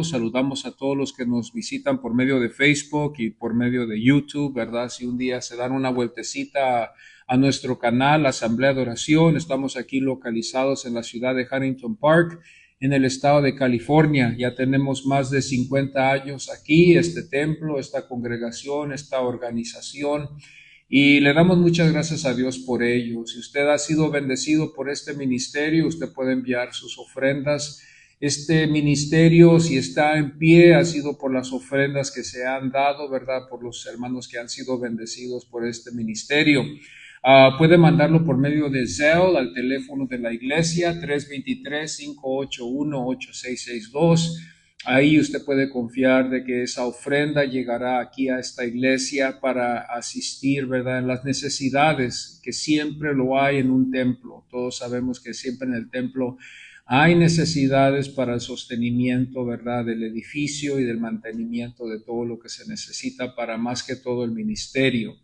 Saludamos a todos los que nos visitan por medio de Facebook y por medio de YouTube, ¿verdad? Si un día se dan una vueltecita a nuestro canal, Asamblea de Oración, estamos aquí localizados en la ciudad de Huntington Park, en el estado de California. Ya tenemos más de 50 años aquí, este templo, esta congregación, esta organización, y le damos muchas gracias a Dios por ello. Si usted ha sido bendecido por este ministerio, usted puede enviar sus ofrendas. Este ministerio, si está en pie, ha sido por las ofrendas que se han dado, ¿verdad? Por los hermanos que han sido bendecidos por este ministerio. Puede mandarlo por medio de Zelle al teléfono de la iglesia 323-581-8662. Ahí usted puede confiar de que esa ofrenda llegará aquí a esta iglesia para asistir, ¿verdad?, en las necesidades que siempre lo hay en un templo. Todos sabemos que siempre en el templo hay necesidades para el sostenimiento, ¿verdad?, del edificio y del mantenimiento de todo lo que se necesita para más que todo el ministerio.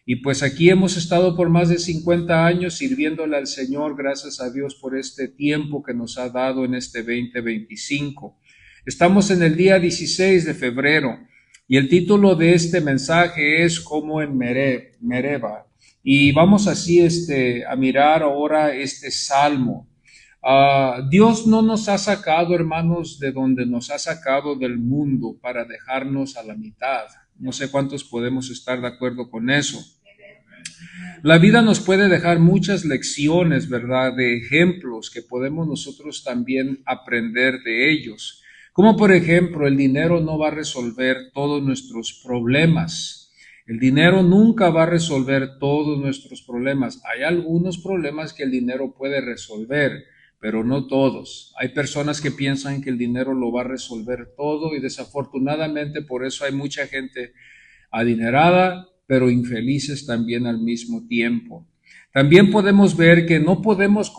Y pues aquí hemos estado por más de 50 años sirviéndole al Señor, gracias a Dios por este tiempo que nos ha dado en este 2025. Estamos en el día 16 de febrero y el título de este mensaje es Como en Mereba. Y vamos así a mirar ahora este salmo. Dios no nos ha sacado, hermanos, de donde nos ha sacado del mundo para dejarnos a la mitad. No sé cuántos podemos estar de acuerdo con eso. La vida nos puede dejar muchas lecciones, ¿verdad?, de ejemplos que podemos nosotros también aprender de ellos. Como por ejemplo, el dinero no va a resolver todos nuestros problemas. El dinero nunca va a resolver todos nuestros problemas. Hay algunos problemas que el dinero puede resolver, pero no todos. Hay personas que piensan que el dinero lo va a resolver todo y desafortunadamente por eso hay mucha gente adinerada, pero infelices también al mismo tiempo. También podemos ver que no podemos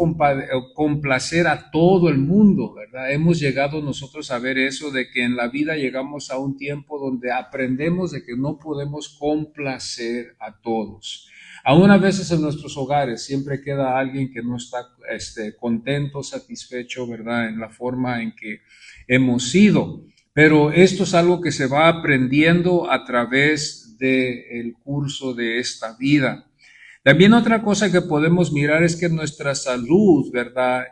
complacer a todo el mundo, ¿verdad? Hemos llegado nosotros a ver eso, de que en la vida llegamos a un tiempo donde aprendemos de que no podemos complacer a todos. Aún a veces en nuestros hogares siempre queda alguien que no está contento, satisfecho, ¿verdad?, en la forma en que hemos sido. Pero esto es algo que se va aprendiendo a través del curso de esta vida. También otra cosa que podemos mirar es que nuestra salud, ¿verdad?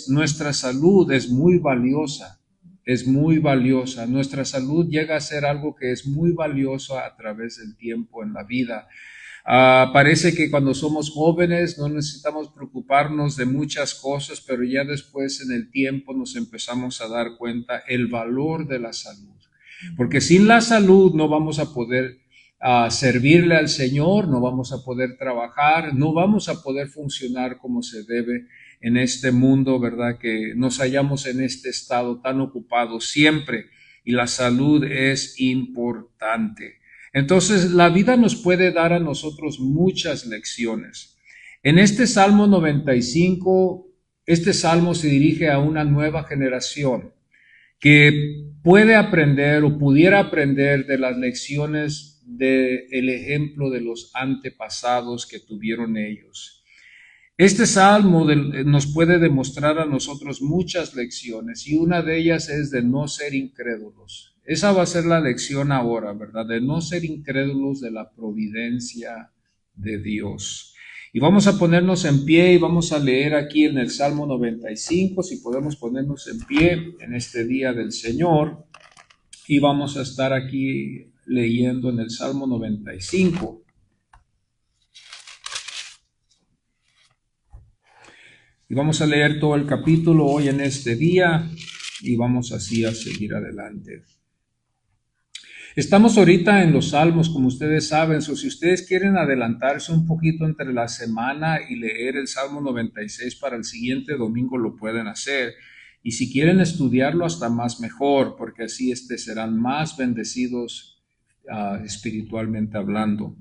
Nuestra salud es muy valiosa, es muy valiosa. Nuestra salud llega a ser algo que es muy valioso a través del tiempo en la vida. Parece que cuando somos jóvenes no necesitamos preocuparnos de muchas cosas, pero ya después en el tiempo nos empezamos a dar cuenta el valor de la salud. Porque sin la salud no vamos a poder servirle al Señor, no vamos a poder trabajar, no vamos a poder funcionar como se debe en este mundo, ¿verdad?, que nos hallamos en este estado tan ocupado siempre, y la salud es importante. Entonces, la vida nos puede dar a nosotros muchas lecciones. En este Salmo 95, este salmo se dirige a una nueva generación que puede aprender o pudiera aprender de las lecciones del ejemplo de los antepasados que tuvieron ellos. Este salmo nos puede demostrar a nosotros muchas lecciones, y una de ellas es de no ser incrédulos. Esa va a ser la lección ahora, ¿verdad? De no ser incrédulos de la providencia de Dios. Y vamos a ponernos en pie y vamos a leer aquí en el Salmo 95, si podemos ponernos en pie en este día del Señor. Y vamos a estar aquí leyendo en el Salmo 95. Y vamos a leer todo el capítulo hoy en este día y vamos así a seguir adelante. Estamos ahorita en los Salmos, como ustedes saben, si ustedes quieren adelantarse un poquito entre la semana y leer el Salmo 96 para el siguiente domingo, lo pueden hacer. Y si quieren estudiarlo, hasta más mejor, porque así serán más bendecidos espiritualmente hablando.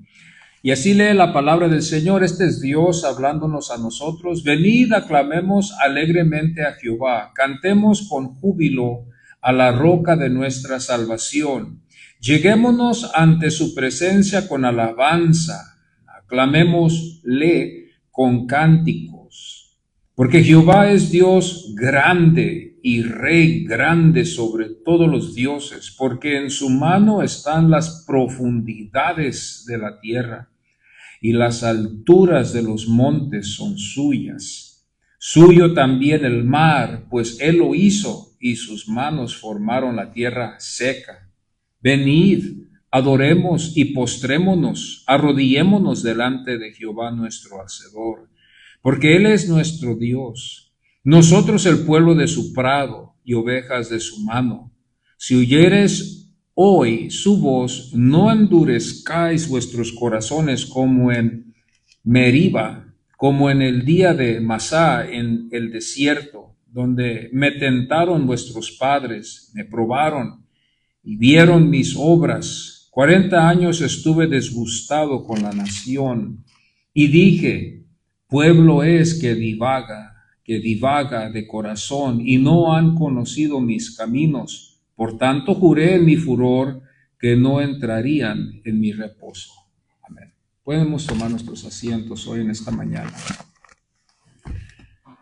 Y así lee la palabra del Señor. Este es Dios hablándonos a nosotros. Venid, aclamemos alegremente a Jehová, cantemos con júbilo a la roca de nuestra salvación. Lleguémonos ante su presencia con alabanza, aclamémosle con cánticos, porque Jehová es Dios grande y Rey grande sobre todos los dioses, porque en su mano están las profundidades de la tierra, y las alturas de los montes son suyas. Suyo también el mar, pues él lo hizo, y sus manos formaron la tierra seca. Venid, adoremos y postrémonos, arrodillémonos delante de Jehová nuestro Hacedor, porque él es nuestro Dios, nosotros el pueblo de su prado y ovejas de su mano. Si oyeres hoy su voz, no endurezcáis vuestros corazones como en Meriba, como en el día de Masá en el desierto, donde me tentaron vuestros padres, me probaron y vieron mis obras. 40 años estuve disgustado con la nación y dije, pueblo es que divaga de corazón y no han conocido mis caminos. Por tanto juré en mi furor que no entrarían en mi reposo. Amén. Podemos tomar nuestros asientos hoy en esta mañana.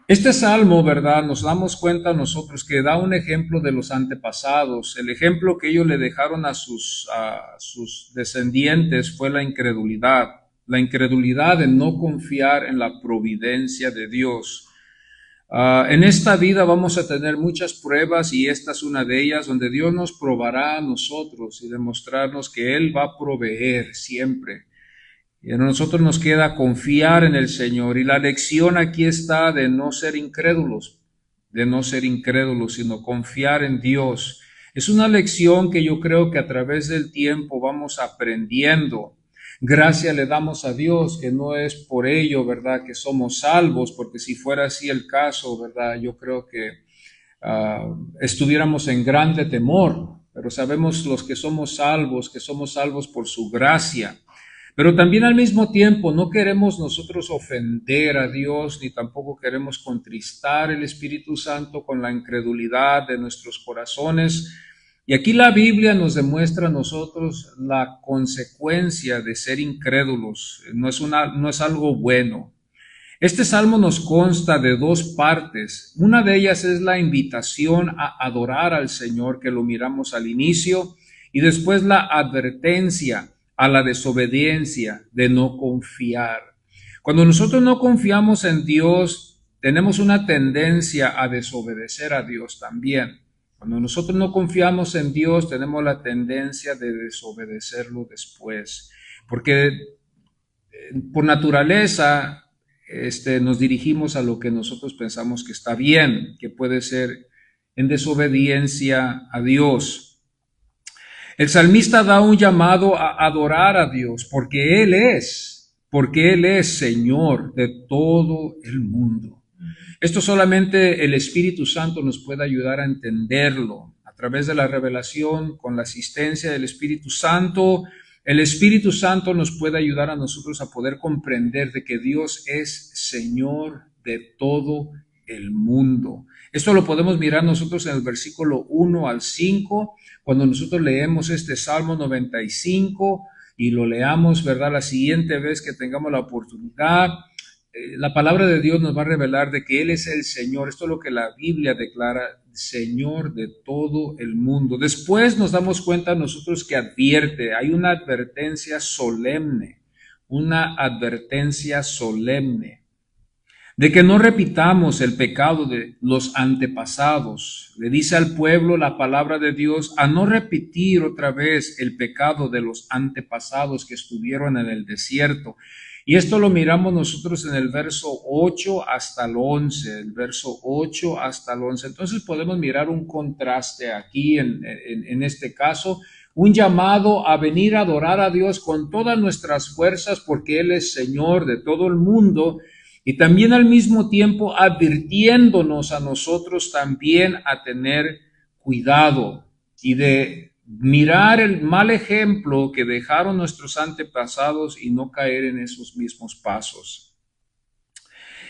Este salmo, ¿verdad? Nos damos cuenta nosotros que da un ejemplo de los antepasados. El ejemplo que ellos le dejaron a sus descendientes fue la incredulidad de no confiar en la providencia de Dios. En esta vida vamos a tener muchas pruebas y esta es una de ellas donde Dios nos probará a nosotros y demostrarnos que Él va a proveer siempre. Y a nosotros nos queda confiar en el Señor. Y la lección aquí está de no ser incrédulos, sino confiar en Dios. Es una lección que yo creo que a través del tiempo vamos aprendiendo. Gracias le damos a Dios que no es por ello, ¿verdad?, que somos salvos, porque si fuera así el caso, ¿verdad?, yo creo que estuviéramos en grande temor. Pero sabemos los que somos salvos por su gracia. Pero también al mismo tiempo no queremos nosotros ofender a Dios, ni tampoco queremos contristar el Espíritu Santo con la incredulidad de nuestros corazones. Y aquí la Biblia nos demuestra a nosotros la consecuencia de ser incrédulos. No es algo bueno. Este salmo nos consta de dos partes. Una de ellas es la invitación a adorar al Señor, que lo miramos al inicio, y después la advertencia a la desobediencia de no confiar. Cuando nosotros no confiamos en Dios, tenemos una tendencia a desobedecer a Dios también. Cuando nosotros no confiamos en Dios, tenemos la tendencia de desobedecerlo después, porque por naturaleza nos dirigimos a lo que nosotros pensamos que está bien, que puede ser en desobediencia a Dios. El salmista da un llamado a adorar a Dios porque Él es Señor de todo el mundo. Esto solamente el Espíritu Santo nos puede ayudar a entenderlo. A través de la revelación, con la asistencia del Espíritu Santo, el Espíritu Santo nos puede ayudar a nosotros a poder comprender de que Dios es Señor de todo el mundo. Esto lo podemos mirar nosotros en el versículo 1 al 5, cuando nosotros leemos este Salmo 95 y lo leamos, ¿verdad?, la siguiente vez que tengamos la oportunidad. La palabra de Dios nos va a revelar de que Él es el Señor. Esto es lo que la Biblia declara, Señor de todo el mundo. Después nos damos cuenta nosotros que hay una advertencia solemne, de que no repitamos el pecado de los antepasados. Le dice al pueblo la palabra de Dios a no repetir otra vez el pecado de los antepasados que estuvieron en el desierto. Y esto lo miramos nosotros en el verso 8 hasta el 11, Entonces podemos mirar un contraste aquí en este caso, un llamado a venir a adorar a Dios con todas nuestras fuerzas porque Él es Señor de todo el mundo, y también al mismo tiempo advirtiéndonos a nosotros también a tener cuidado y de mirar el mal ejemplo que dejaron nuestros antepasados y no caer en esos mismos pasos.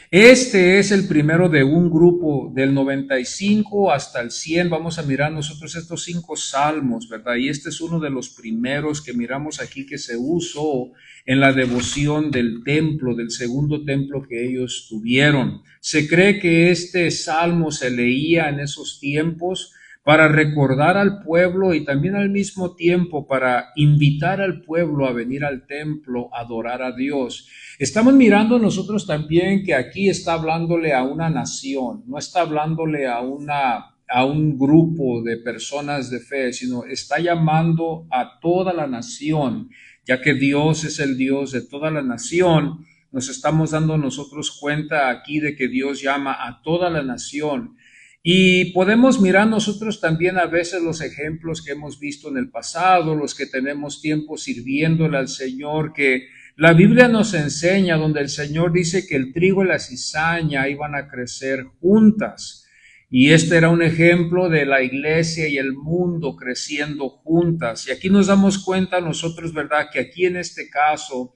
Este es el primero de un grupo del 95 hasta el 100. Vamos a mirar nosotros estos 5 salmos, ¿verdad? Y este es uno de los primeros que miramos aquí que se usó en la devoción del templo, del segundo templo que ellos tuvieron. Se cree que este salmo se leía en esos tiempos para recordar al pueblo y también al mismo tiempo para invitar al pueblo a venir al templo a adorar a Dios. Estamos mirando nosotros también que aquí está hablándole a una nación, no está hablándole a un grupo de personas de fe, sino está llamando a toda la nación, ya que Dios es el Dios de toda la nación. Nos estamos dando nosotros cuenta aquí de que Dios llama a toda la nación. Y podemos mirar nosotros también a veces los ejemplos que hemos visto en el pasado, los que tenemos tiempo sirviéndole al Señor, que la Biblia nos enseña donde el Señor dice que el trigo y la cizaña iban a crecer juntas. Y este era un ejemplo de la iglesia y el mundo creciendo juntas. Y aquí nos damos cuenta nosotros, ¿verdad?, que aquí en este caso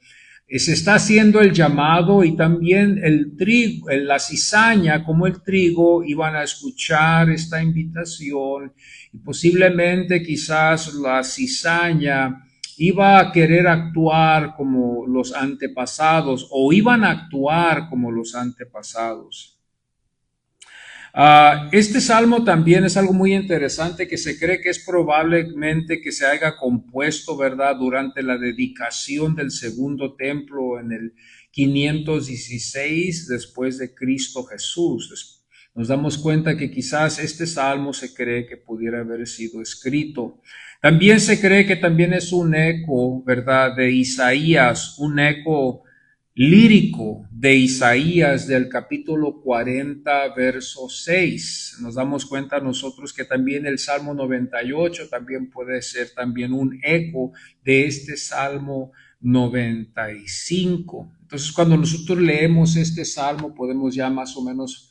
se está haciendo el llamado y también el trigo, la cizaña como el trigo iban a escuchar esta invitación y posiblemente quizás la cizaña iba a querer actuar como los antepasados o iban a actuar como los antepasados. Este salmo también es algo muy interesante que se cree que es probablemente que se haya compuesto, ¿verdad?, durante la dedicación del segundo templo en el 516 después de Cristo Jesús. Nos damos cuenta que quizás este salmo se cree que pudiera haber sido escrito. También se cree que también es un eco, ¿verdad?, de Isaías, un eco lírico de Isaías del capítulo 40, verso 6. Nos damos cuenta nosotros que también el Salmo 98 también puede ser también un eco de este Salmo 95. Entonces, cuando nosotros leemos este Salmo, podemos ya más o menos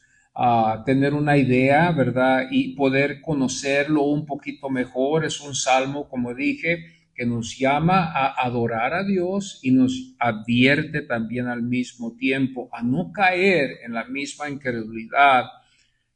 tener una idea, ¿verdad? Y poder conocerlo un poquito mejor. Es un Salmo, como dije, que nos llama a adorar a Dios y nos advierte también al mismo tiempo a no caer en la misma incredulidad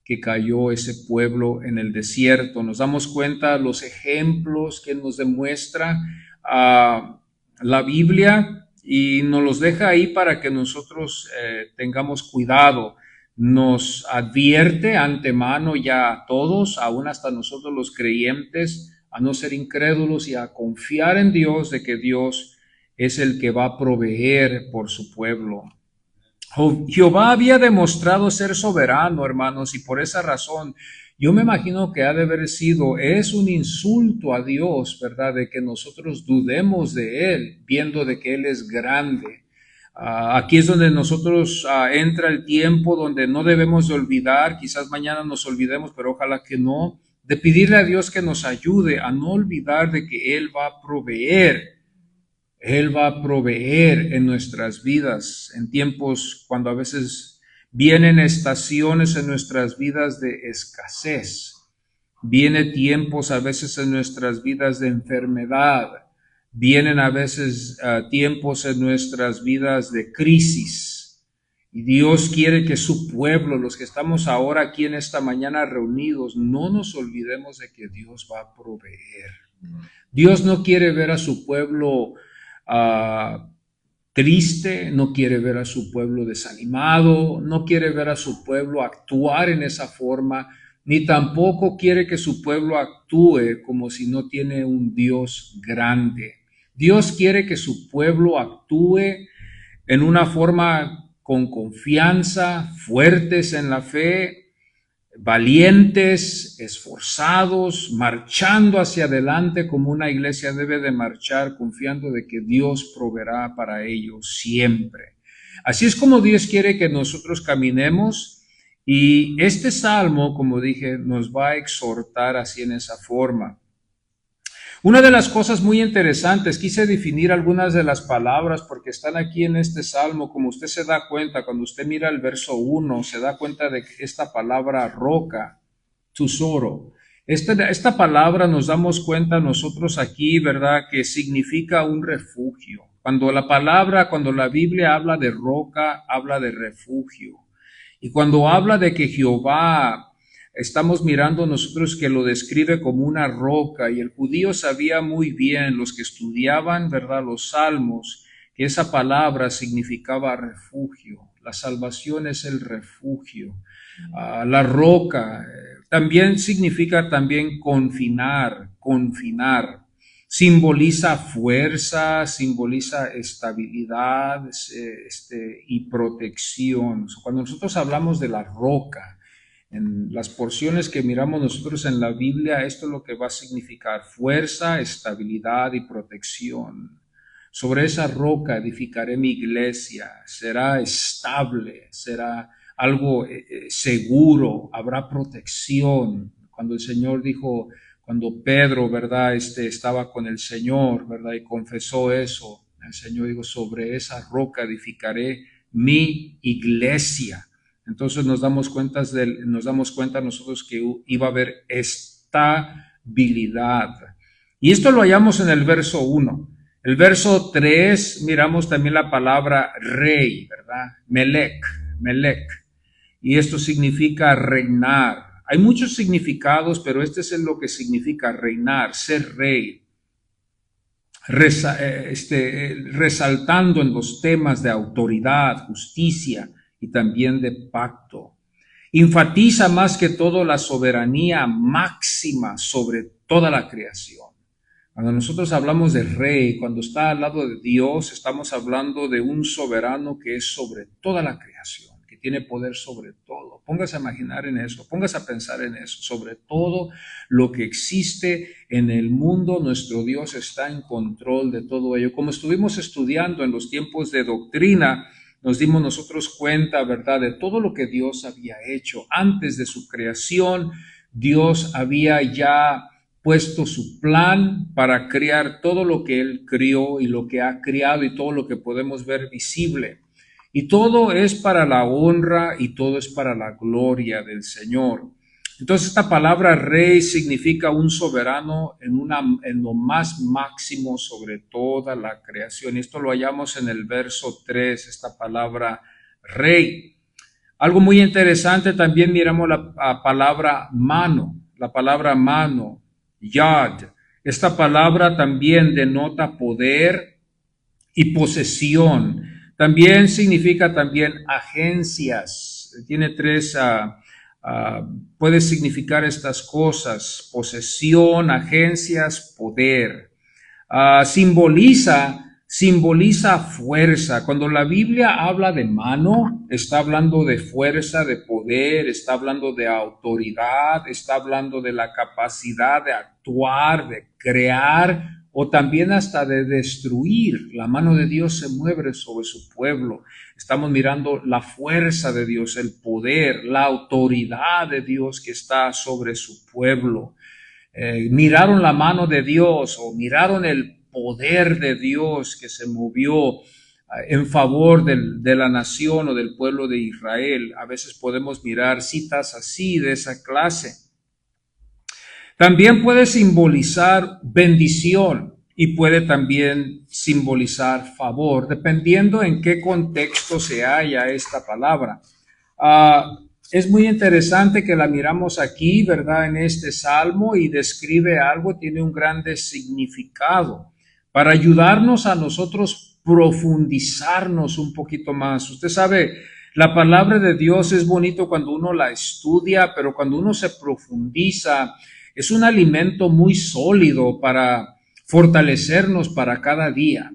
que cayó ese pueblo en el desierto. Nos damos cuenta los ejemplos que nos demuestra la Biblia y nos los deja ahí para que nosotros tengamos cuidado. Nos advierte antemano ya a todos, aún hasta nosotros los creyentes, a no ser incrédulos y a confiar en Dios de que Dios es el que va a proveer por su pueblo. Jehová había demostrado ser soberano, hermanos, y por esa razón yo me imagino que ha de haber sido, es un insulto a Dios, ¿verdad?, de que nosotros dudemos de Él, viendo de que Él es grande. Aquí es donde nosotros entra el tiempo donde no debemos de olvidar, quizás mañana nos olvidemos, pero ojalá que no, de pedirle a Dios que nos ayude a no olvidar de que Él va a proveer. Él va a proveer en nuestras vidas, en tiempos cuando a veces vienen estaciones en nuestras vidas de escasez. Vienen tiempos a veces en nuestras vidas de enfermedad. Vienen a veces tiempos en nuestras vidas de crisis. Y Dios quiere que su pueblo, los que estamos ahora aquí en esta mañana reunidos, no nos olvidemos de que Dios va a proveer. Dios no quiere ver a su pueblo triste, no quiere ver a su pueblo desanimado, no quiere ver a su pueblo actuar en esa forma, ni tampoco quiere que su pueblo actúe como si no tiene un Dios grande. Dios quiere que su pueblo actúe en una forma con confianza, fuertes en la fe, valientes, esforzados, marchando hacia adelante como una iglesia debe de marchar, confiando de que Dios proveerá para ellos siempre. Así es como Dios quiere que nosotros caminemos y este salmo, como dije, nos va a exhortar así en esa forma. Una de las cosas muy interesantes, quise definir algunas de las palabras porque están aquí en este salmo, como usted se da cuenta, cuando usted mira el verso 1, se da cuenta de que esta palabra roca, tesoro, esta palabra nos damos cuenta nosotros aquí, ¿verdad?, que significa un refugio. Cuando la Biblia habla de roca, habla de refugio. Y cuando habla de que Jehová, estamos mirando nosotros que lo describe como una roca, y el judío sabía muy bien, los que estudiaban, ¿verdad?, los salmos, que esa palabra significaba refugio. La salvación es el refugio. La roca también significa también confinar. Simboliza fuerza, simboliza estabilidad y protección. Cuando nosotros hablamos de la roca, en las porciones que miramos nosotros en la Biblia, esto es lo que va a significar: fuerza, estabilidad y protección. Sobre esa roca edificaré mi iglesia, será estable, será algo seguro, habrá protección. Cuando el Señor dijo, cuando Pedro, ¿verdad?, estaba con el Señor, ¿verdad?, y confesó eso, el Señor dijo, sobre esa roca edificaré mi iglesia. Entonces nos damos cuenta nosotros que iba a haber estabilidad. Y esto lo hallamos en el verso 1. El verso 3 miramos también la palabra rey, ¿verdad? Melech. Y esto significa reinar. Hay muchos significados, pero este es lo que significa reinar, ser rey. Resaltando en los temas de autoridad, justicia y también de pacto. Enfatiza más que todo la soberanía máxima sobre toda la creación. Cuando nosotros hablamos de rey, cuando está al lado de Dios, estamos hablando de un soberano que es sobre toda la creación, que tiene poder sobre todo. Póngase a imaginar en eso, póngase a pensar en eso. Sobre todo lo que existe en el mundo, nuestro Dios está en control de todo ello. Como estuvimos estudiando en los tiempos de doctrina, nos dimos nosotros cuenta, ¿verdad?, de todo lo que Dios había hecho. Antes de su creación, Dios había ya puesto su plan para crear todo lo que Él crió y lo que ha criado y todo lo que podemos ver visible. Y todo es para la honra y todo es para la gloria del Señor. Entonces esta palabra rey significa un soberano en lo más máximo sobre toda la creación. Esto lo hallamos en el verso 3, esta palabra rey. Algo muy interesante, también miramos la palabra mano, Yad. Esta palabra también denota poder y posesión. También significa también agencias. Tiene tres, puede significar estas cosas: posesión, agencias, poder. Simboliza fuerza. Cuando la Biblia habla de mano, está hablando de fuerza, de poder, está hablando de autoridad, está hablando de la capacidad de actuar, de crear o también hasta de destruir. La mano de Dios se mueve sobre su pueblo. Estamos mirando la fuerza de Dios, el poder, la autoridad de Dios que está sobre su pueblo. Miraron la mano de Dios o miraron el poder de Dios que se movió en favor de la nación o del pueblo de Israel. A veces podemos mirar citas así de esa clase. También puede simbolizar bendición y puede también simbolizar favor, dependiendo en qué contexto se halla esta palabra. Es muy interesante que la miramos aquí, ¿verdad?, en este salmo, y describe algo, tiene un grande significado para ayudarnos a nosotros profundizarnos un poquito más. Usted sabe, la palabra de Dios es bonito cuando uno la estudia, pero cuando uno se profundiza, es un alimento muy sólido para fortalecernos para cada día.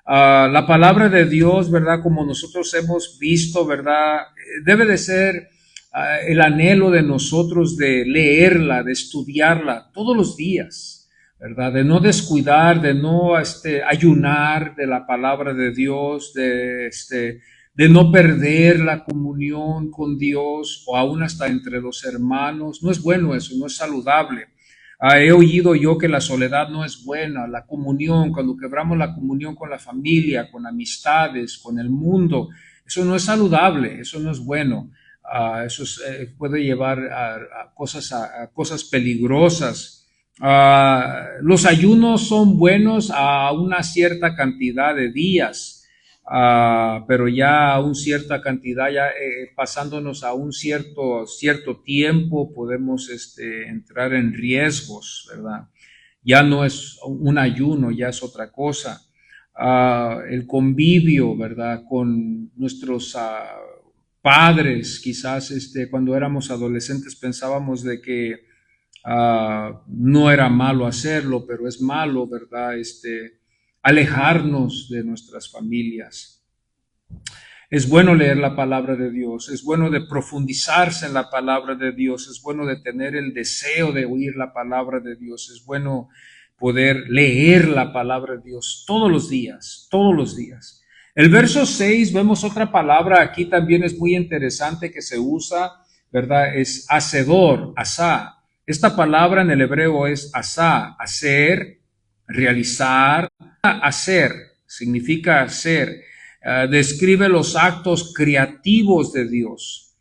La palabra de Dios, ¿verdad?, como nosotros hemos visto, ¿verdad?, debe de ser el anhelo de nosotros de leerla, de estudiarla todos los días, ¿verdad? De no descuidar, de no ayunar de la palabra de Dios, de no perder la comunión con Dios o aún hasta entre los hermanos. No es bueno eso, no es saludable. He oído yo que la soledad no es buena, la comunión, cuando quebramos la comunión con la familia, con amistades, con el mundo, eso no es saludable, eso no es bueno. Eso puede llevar a cosas peligrosas. Los ayunos son buenos a una cierta cantidad de días, pero ya a una cierta cantidad, ya pasándonos a un cierto tiempo, podemos entrar en riesgos, ¿verdad? Ya no es un ayuno, ya es otra cosa. El convivio, ¿verdad? Con nuestros padres, quizás cuando éramos adolescentes pensábamos de que no era malo hacerlo, pero es malo, ¿verdad? Alejarnos de nuestras familias. Es bueno leer la palabra de Dios, es bueno de profundizarse en la palabra de Dios, es bueno de tener el deseo de oír la palabra de Dios, es bueno poder leer la palabra de Dios todos los días, todos los días. El verso 6, vemos otra palabra aquí también es muy interesante que se usa, ¿verdad? Es hacedor, asá. Esta palabra en el hebreo es asá, hacer, realizar, hacer, significa hacer. Describe los actos creativos de Dios.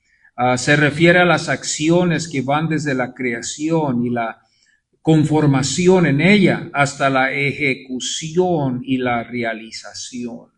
Se refiere a las acciones que van desde la creación y la conformación en ella hasta la ejecución y la realización.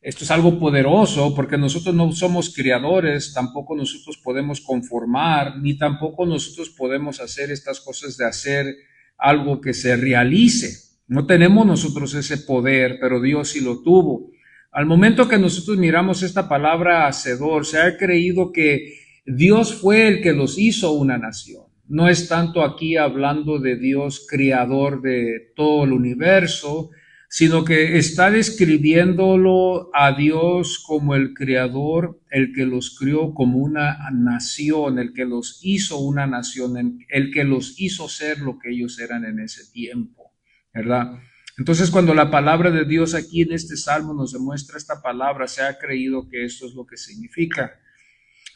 Esto es algo poderoso porque nosotros no somos creadores, tampoco nosotros podemos conformar, ni tampoco nosotros podemos hacer estas cosas de hacer algo que se realice. No tenemos nosotros ese poder, pero Dios sí lo tuvo. Al momento que nosotros miramos esta palabra hacedor, se ha creído que Dios fue el que los hizo una nación. No es tanto aquí hablando de Dios creador de todo el universo, sino que está describiéndolo a Dios como el creador, el que los crió como una nación, el que los hizo una nación, el que los hizo ser lo que ellos eran en ese tiempo, ¿verdad? Entonces, cuando la palabra de Dios aquí en este salmo nos demuestra esta palabra, se ha creído que esto es lo que significa.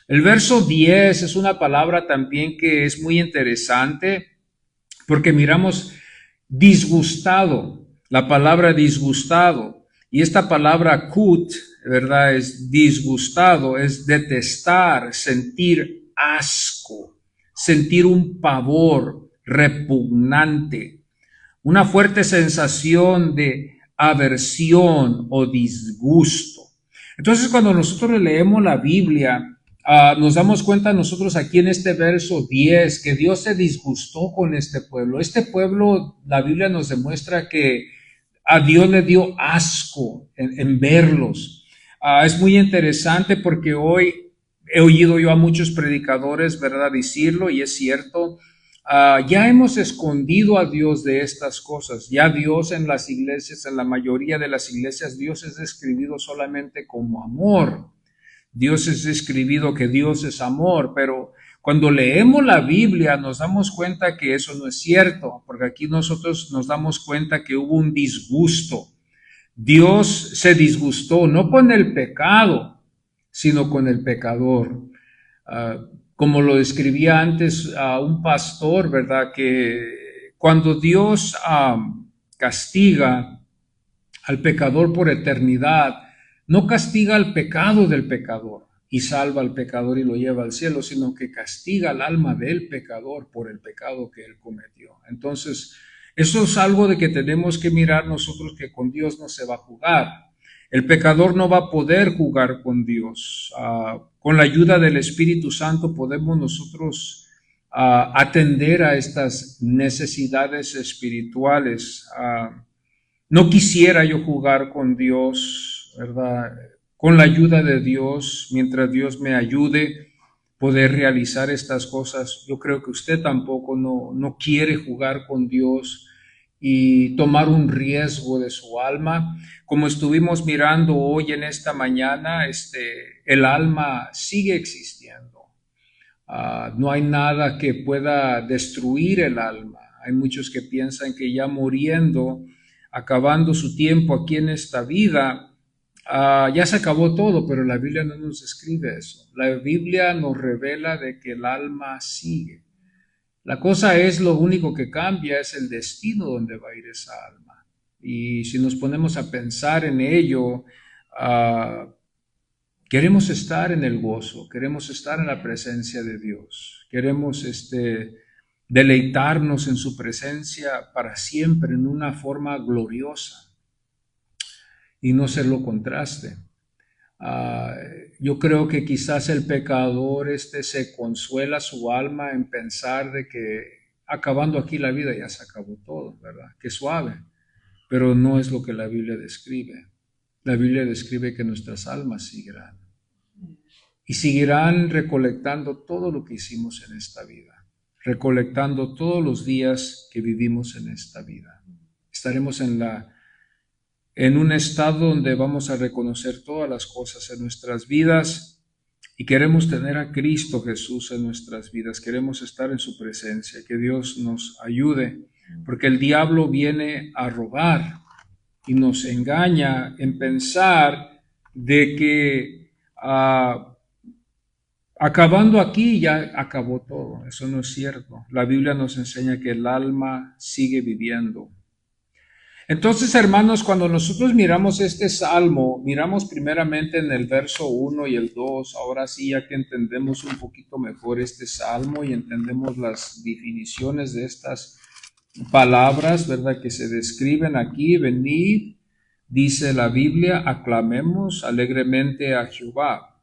El verso 10 es una palabra también que es muy interesante porque miramos disgustado, la palabra disgustado, y esta palabra kut, ¿verdad? Es disgustado, es detestar, sentir asco, sentir un pavor repugnante, una fuerte sensación de aversión o disgusto. Entonces, cuando nosotros leemos la Biblia, nos damos cuenta nosotros aquí en este verso 10 que Dios se disgustó con este pueblo. Este pueblo, la Biblia nos demuestra que a Dios le dio asco en verlos. Es muy interesante porque hoy he oído yo a muchos predicadores, ¿verdad?, decirlo, y es cierto. Ya hemos escondido a Dios de estas cosas. Ya Dios en las iglesias, en la mayoría de las iglesias, Dios es describido solamente como amor. Dios es describido que Dios es amor, pero cuando leemos la Biblia nos damos cuenta que eso no es cierto, porque aquí nosotros nos damos cuenta que hubo un disgusto. Dios se disgustó no con el pecado, sino con el pecador. Como lo describía antes a un pastor, ¿verdad? Que cuando Dios castiga al pecador por eternidad, no castiga el pecado del pecador y salva al pecador y lo lleva al cielo, sino que castiga al alma del pecador por el pecado que él cometió. Entonces, eso es algo de que tenemos que mirar nosotros, que con Dios no se va a jugar. El pecador no va a poder jugar con Dios. Con la ayuda del Espíritu Santo podemos nosotros atender a estas necesidades espirituales. No quisiera yo jugar con Dios, ¿verdad? Con la ayuda de Dios, mientras Dios me ayude poder realizar estas cosas. Yo creo que usted tampoco no quiere jugar con Dios y tomar un riesgo de su alma. Como estuvimos mirando hoy en esta mañana, el alma sigue existiendo. No hay nada que pueda destruir el alma. Hay muchos que piensan que ya muriendo, acabando su tiempo aquí en esta vida, ya se acabó todo, pero la Biblia no nos escribe eso. La Biblia nos revela de que el alma sigue. La cosa es, lo único que cambia es el destino donde va a ir esa alma. Y si nos ponemos a pensar en ello, queremos estar en el gozo, queremos estar en la presencia de Dios, queremos deleitarnos en su presencia para siempre en una forma gloriosa. y no ser lo contraste. Ah, yo creo que quizás el pecador se consuela su alma en pensar de que acabando aquí la vida ya se acabó todo, ¿verdad? Qué suave, pero no es lo que la Biblia describe. La Biblia describe que nuestras almas seguirán y seguirán recolectando todo lo que hicimos en esta vida, recolectando todos los días que vivimos en esta vida. Estaremos en un estado donde vamos a reconocer todas las cosas en nuestras vidas y queremos tener a Cristo Jesús en nuestras vidas, queremos estar en su presencia, que Dios nos ayude, porque el diablo viene a robar y nos engaña en pensar de que acabando aquí ya acabó todo. Eso no es cierto. La Biblia nos enseña que el alma sigue viviendo. Entonces, hermanos, cuando nosotros miramos este salmo, miramos primeramente en el verso 1 y el 2, ahora sí, ya que entendemos un poquito mejor este salmo y entendemos las definiciones de estas palabras, ¿verdad?, que se describen aquí. Venid, dice la Biblia, aclamemos alegremente a Jehová.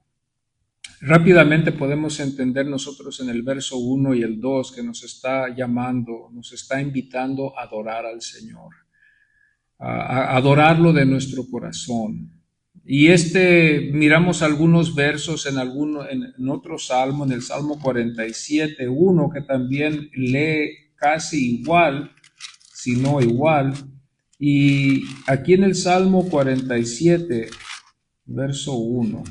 Rápidamente podemos entender nosotros en el verso 1 y el 2 que nos está llamando, nos está invitando a adorar al Señor, a adorarlo de nuestro corazón. Y miramos algunos versos en otro salmo, en el Salmo 47, uno que también lee casi igual, si no igual. Y aquí en el Salmo 47, verso 1.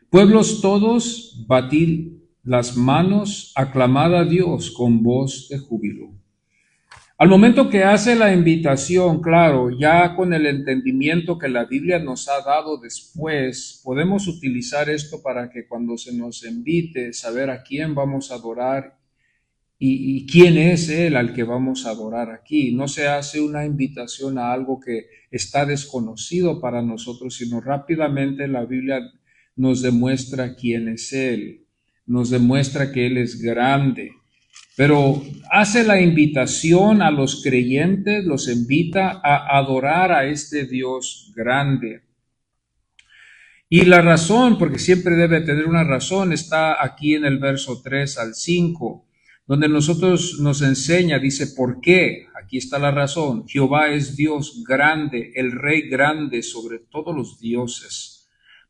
Pueblos todos, batid las manos, aclamad a Dios con voz de júbilo. Al momento que hace la invitación, claro, ya con el entendimiento que la Biblia nos ha dado después, podemos utilizar esto para que cuando se nos invite, saber a quién vamos a adorar y quién es Él al que vamos a adorar aquí. No se hace una invitación a algo que está desconocido para nosotros, sino rápidamente la Biblia nos demuestra quién es Él, nos demuestra que Él es grande, pero hace la invitación a los creyentes, los invita a adorar a este Dios grande. Y la razón, porque siempre debe tener una razón, está aquí en el verso 3 al 5, donde nosotros nos enseña, dice, ¿por qué? Aquí está la razón. Jehová es Dios grande, el Rey grande sobre todos los dioses,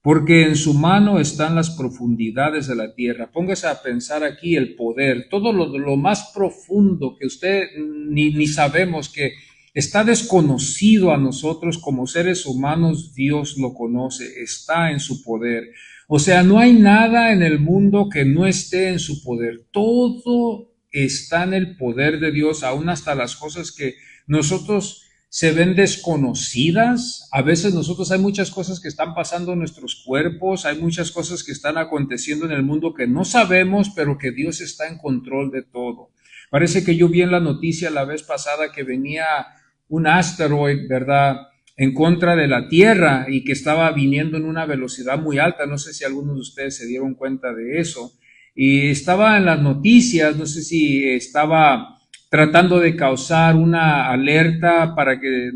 porque en su mano están las profundidades de la tierra. Póngase a pensar aquí el poder, todo lo más profundo que usted ni sabemos, que está desconocido a nosotros como seres humanos, Dios lo conoce, está en su poder. O sea, no hay nada en el mundo que no esté en su poder. Todo está en el poder de Dios, aún hasta las cosas que nosotros se ven desconocidas. A veces nosotros hay muchas cosas que están pasando en nuestros cuerpos, hay muchas cosas que están aconteciendo en el mundo que no sabemos, pero que Dios está en control de todo. Parece que yo vi en la noticia la vez pasada que venía un asteroide, ¿verdad?, en contra de la Tierra y que estaba viniendo en una velocidad muy alta. No sé si algunos de ustedes se dieron cuenta de eso. Y estaba en las noticias, no sé si estaba tratando de causar una alerta para que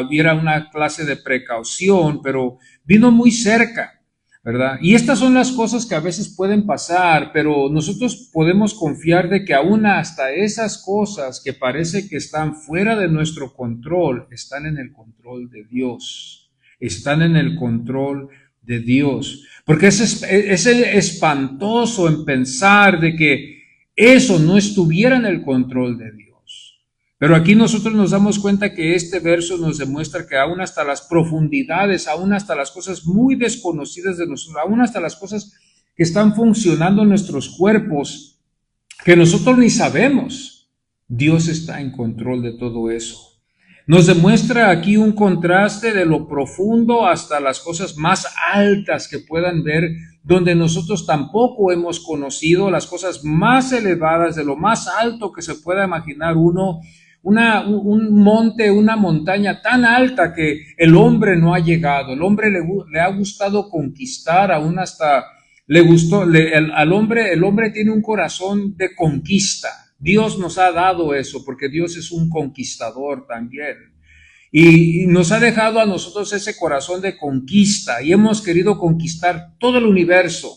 hubiera una clase de precaución, pero vino muy cerca, ¿verdad? Y estas son las cosas que a veces pueden pasar, pero nosotros podemos confiar de que aún hasta esas cosas que parece que están fuera de nuestro control, están en el control de Dios, están en el control de Dios, porque es espantoso en pensar de que eso no estuviera en el control de Dios. Pero aquí nosotros nos damos cuenta que este verso nos demuestra que aún hasta las profundidades, aún hasta las cosas muy desconocidas de nosotros, aún hasta las cosas que están funcionando en nuestros cuerpos, que nosotros ni sabemos, Dios está en control de todo eso. Nos demuestra aquí un contraste de lo profundo hasta las cosas más altas que puedan ver, donde nosotros tampoco hemos conocido, las cosas más elevadas, de lo más alto que se pueda imaginar uno, un monte, una montaña tan alta que el hombre no ha llegado. El hombre le ha gustado conquistar, aún hasta le gustó, el hombre tiene un corazón de conquista. Dios nos ha dado eso porque Dios es un conquistador también. Y nos ha dejado a nosotros ese corazón de conquista y hemos querido conquistar todo el universo.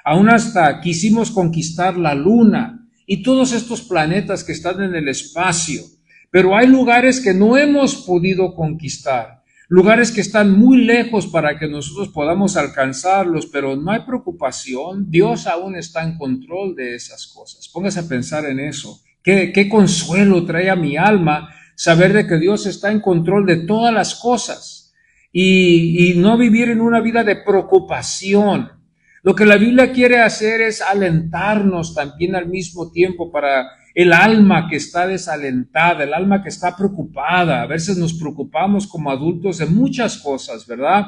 Aún hasta quisimos conquistar la luna y todos estos planetas que están en el espacio. Pero hay lugares que no hemos podido conquistar, lugares que están muy lejos para que nosotros podamos alcanzarlos, pero no hay preocupación. Dios aún está en control de esas cosas. Póngase a pensar en eso. Qué consuelo trae a mi alma saber de que Dios está en control de todas las cosas y no vivir en una vida de preocupación. Lo que la Biblia quiere hacer es alentarnos también al mismo tiempo para el alma que está desalentada, el alma que está preocupada. A veces nos preocupamos como adultos de muchas cosas, ¿verdad?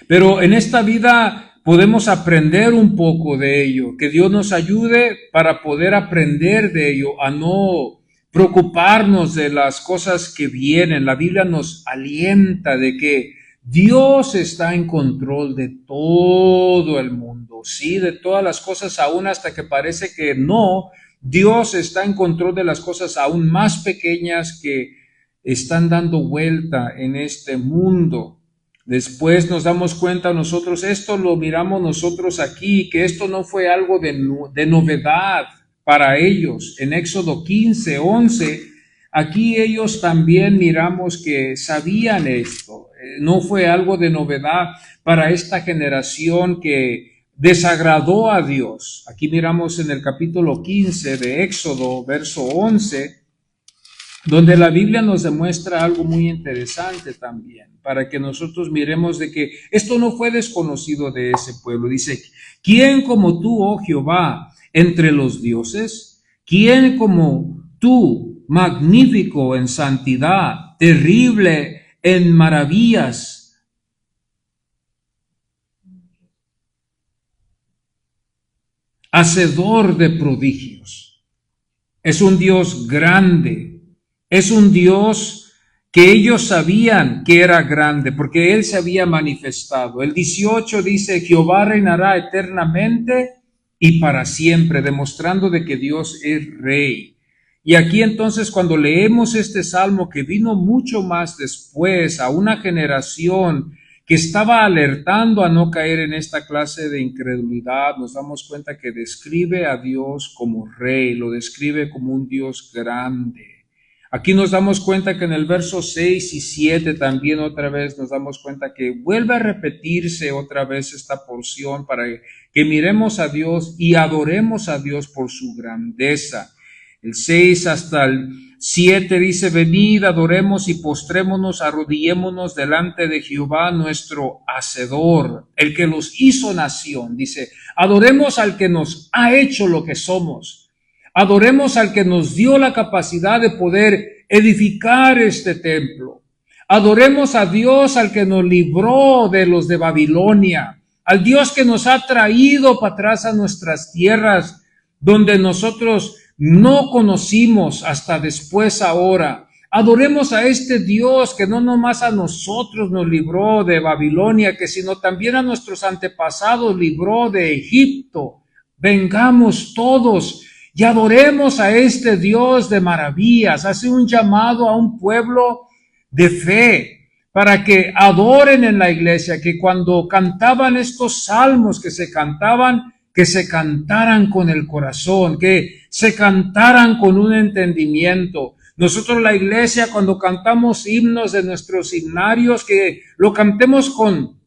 Pero en esta vida podemos aprender un poco de ello, que Dios nos ayude para poder aprender de ello, a no preocuparnos de las cosas que vienen. La Biblia nos alienta de que Dios está en control de todo el mundo, sí, de todas las cosas, aún hasta que parece que no. Dios está en control de las cosas aún más pequeñas que están dando vuelta en este mundo. Después nos damos cuenta nosotros, esto lo miramos nosotros aquí, que esto no fue algo de novedad para ellos. En Éxodo 15:11, aquí ellos también miramos que sabían esto. No fue algo de novedad para esta generación que desagradó a Dios. Aquí miramos en el capítulo 15 de Éxodo, verso 11, donde la Biblia nos demuestra algo muy interesante también, para que nosotros miremos de que esto no fue desconocido de ese pueblo. Dice, ¿quién como tú, oh Jehová, entre los dioses? ¿Quién como tú, magnífico en santidad, terrible en maravillas? Hacedor de prodigios. Es un Dios grande, es un Dios que ellos sabían que era grande, porque Él se había manifestado. El 18 dice, Jehová reinará eternamente y para siempre, demostrando de que Dios es rey. Y aquí entonces cuando leemos este salmo que vino mucho más después a una generación que estaba alertando a no caer en esta clase de incredulidad, nos damos cuenta que describe a Dios como rey, lo describe como un Dios grande. Aquí nos damos cuenta que en el verso 6 y 7 también otra vez nos damos cuenta que vuelve a repetirse otra vez esta porción para que miremos a Dios y adoremos a Dios por su grandeza. El 6 hasta el 7 dice, venid, adoremos y postrémonos, arrodillémonos delante de Jehová nuestro Hacedor, el que los hizo nación. Dice, adoremos al que nos ha hecho lo que somos. Adoremos al que nos dio la capacidad de poder edificar este templo. Adoremos a Dios, al que nos libró de los de Babilonia, al Dios que nos ha traído para atrás a nuestras tierras, donde nosotros no conocimos hasta después ahora. Adoremos a este Dios que no nomás a nosotros nos libró de Babilonia, que sino también a nuestros antepasados libró de Egipto. Vengamos todos y adoremos a este Dios de maravillas. Hace un llamado a un pueblo de fe para que adoren en la iglesia, que cuando cantaban estos salmos que se cantaban, que se cantaran con el corazón, que se cantaran con un entendimiento. Nosotros la iglesia, cuando cantamos himnos de nuestros himnarios, que lo cantemos con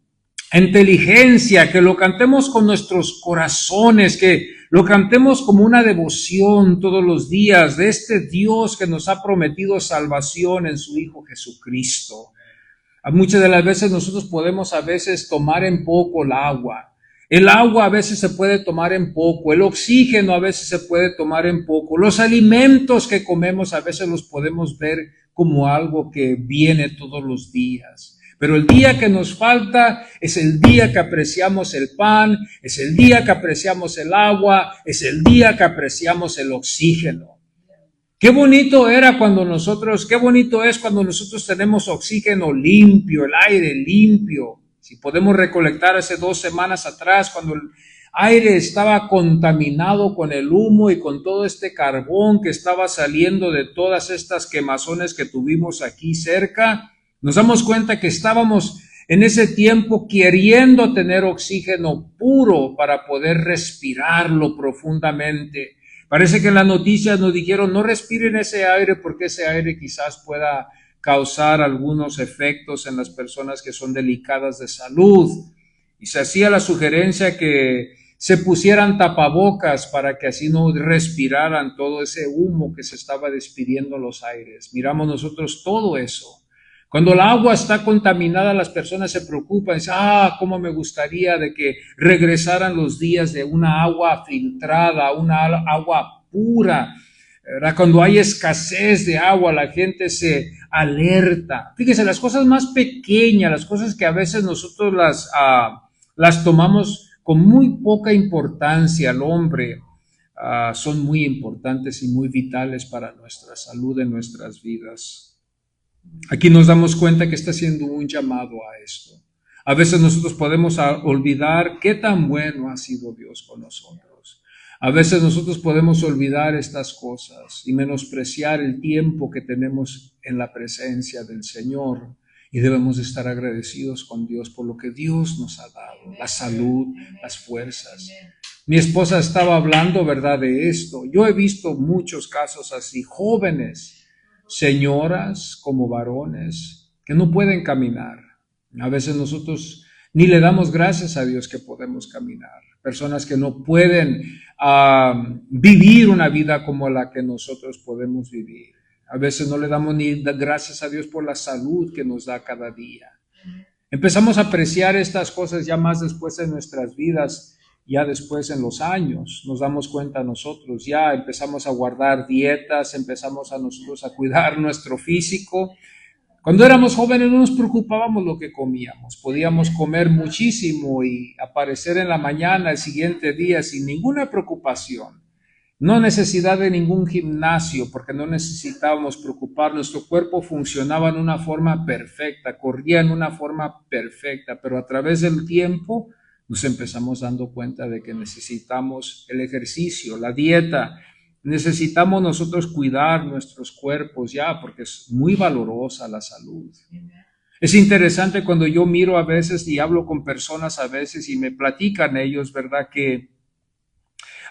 inteligencia, que lo cantemos con nuestros corazones, que lo cantemos como una devoción todos los días de este Dios que nos ha prometido salvación en su Hijo Jesucristo. Muchas de las veces nosotros podemos a veces tomar en poco el agua. El agua a veces se puede tomar en poco, el oxígeno a veces se puede tomar en poco, los alimentos que comemos a veces los podemos ver como algo que viene todos los días. Pero el día que nos falta es el día que apreciamos el pan, es el día que apreciamos el agua, es el día que apreciamos el oxígeno. Qué bonito era qué bonito es cuando nosotros tenemos oxígeno limpio, el aire limpio. Si podemos recolectar hace 2 semanas atrás, cuando aire estaba contaminado con el humo y con todo este carbón que estaba saliendo de todas estas quemazones que tuvimos aquí cerca, nos damos cuenta que estábamos en ese tiempo queriendo tener oxígeno puro para poder respirarlo profundamente. Parece que en las noticias nos dijeron no respiren ese aire porque ese aire quizás pueda causar algunos efectos en las personas que son delicadas de salud. Y se hacía la sugerencia que se pusieran tapabocas para que así no respiraran todo ese humo que se estaba despidiendo en los aires. Miramos nosotros todo eso. Cuando el agua está contaminada, las personas se preocupan, dicen, cómo me gustaría de que regresaran los días de una agua filtrada, una agua pura, ¿verdad? Cuando hay escasez de agua, la gente se alerta. Fíjense, las cosas más pequeñas, las cosas que a veces nosotros las tomamos con muy poca importancia al hombre, son muy importantes y muy vitales para nuestra salud en nuestras vidas. Aquí nos damos cuenta que está haciendo un llamado a esto. A veces nosotros podemos olvidar qué tan bueno ha sido Dios con nosotros. A veces nosotros podemos olvidar estas cosas y menospreciar el tiempo que tenemos en la presencia del Señor. Y debemos estar agradecidos con Dios por lo que Dios nos ha dado, la salud, las fuerzas. Mi esposa estaba hablando, ¿verdad?, de esto. Yo he visto muchos casos así, jóvenes, señoras como varones, que no pueden caminar. A veces nosotros ni le damos gracias a Dios que podemos caminar. Personas que no pueden vivir una vida como la que nosotros podemos vivir. A veces no le damos ni gracias a Dios por la salud que nos da cada día. Empezamos a apreciar estas cosas ya más después en nuestras vidas, ya después en los años. Nos damos cuenta nosotros, ya empezamos a guardar dietas, empezamos a nosotros a cuidar nuestro físico. Cuando éramos jóvenes no nos preocupábamos lo que comíamos. Podíamos comer muchísimo y aparecer en la mañana el siguiente día sin ninguna preocupación. No necesidad de ningún gimnasio, porque no necesitábamos preocupar. Nuestro cuerpo funcionaba en una forma perfecta, corría en una forma perfecta, pero a través del tiempo nos empezamos dando cuenta de que necesitamos el ejercicio, la dieta. Necesitamos nosotros cuidar nuestros cuerpos ya, porque es muy valorosa la salud. Es interesante cuando yo miro a veces y hablo con personas a veces y me platican ellos, ¿verdad?, que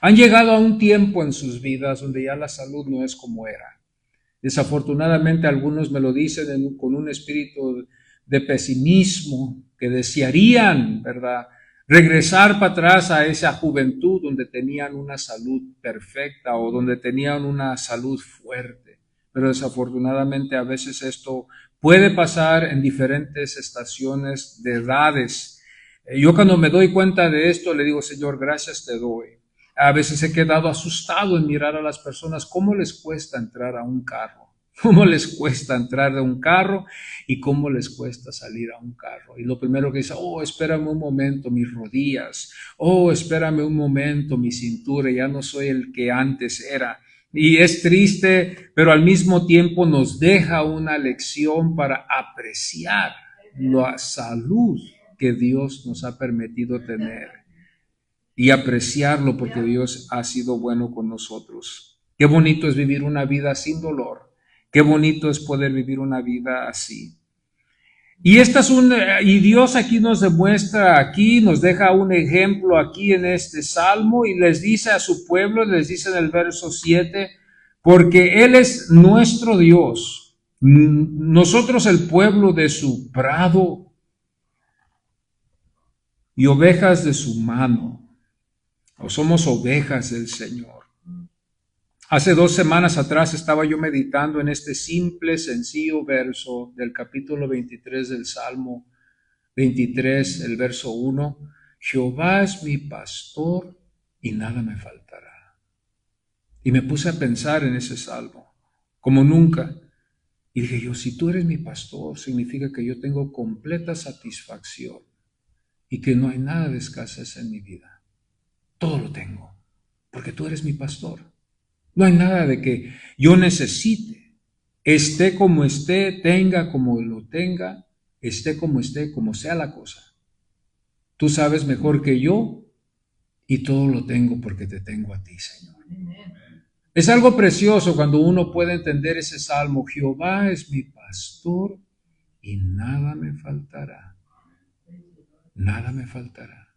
han llegado a un tiempo en sus vidas donde ya la salud no es como era. Desafortunadamente algunos me lo dicen con un espíritu de pesimismo, que desearían, ¿verdad?, regresar para atrás a esa juventud donde tenían una salud perfecta o donde tenían una salud fuerte. Pero desafortunadamente a veces esto puede pasar en diferentes estaciones de edades. Yo cuando me doy cuenta de esto le digo, Señor, gracias te doy. A veces he quedado asustado en mirar a las personas cómo les cuesta entrar a un carro, cómo les cuesta entrar a un carro y cómo les cuesta salir a un carro. Y lo primero que dice, espérame un momento, mis rodillas, espérame un momento, mi cintura, ya no soy el que antes era. Y es triste, pero al mismo tiempo nos deja una lección para apreciar la salud que Dios nos ha permitido tener. Y apreciarlo porque Dios ha sido bueno con nosotros. Qué bonito es vivir una vida sin dolor. Qué bonito es poder vivir una vida así. Y Dios aquí nos demuestra, aquí nos deja un ejemplo aquí en este salmo y les dice a su pueblo, les dice en el verso 7, porque Él es nuestro Dios, nosotros el pueblo de su prado y ovejas de su mano. O somos ovejas del Señor. Hace 2 semanas atrás estaba yo meditando en este simple, sencillo verso del capítulo 23 del Salmo 23, el verso 1. Jehová es mi pastor y nada me faltará. Y me puse a pensar en ese salmo, como nunca. Y dije yo, si tú eres mi pastor, significa que yo tengo completa satisfacción y que no hay nada de escasez en mi vida. Todo lo tengo, porque tú eres mi pastor. No hay nada de que yo necesite. Esté como esté, tenga como lo tenga, esté, como sea la cosa. Tú sabes mejor que yo y todo lo tengo porque te tengo a ti, Señor. Es algo precioso cuando uno puede entender ese salmo: Jehová es mi pastor y nada me faltará. Nada me faltará.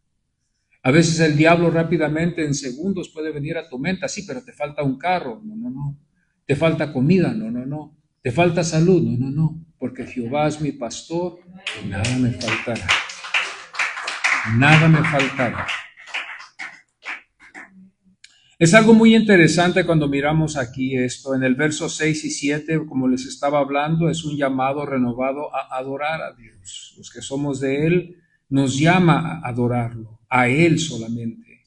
A veces el diablo rápidamente en segundos puede venir a tu mente: sí, pero te falta un carro. No, no, no. Te falta comida. No, no, no. Te falta salud. No, no, no. Porque Jehová es mi pastor y nada me faltará. Nada me faltará. Es algo muy interesante cuando miramos aquí esto. En el verso 6 y 7, como les estaba hablando, es un llamado renovado a adorar a Dios. Los que somos de Él nos llama a adorarlo, a Él solamente.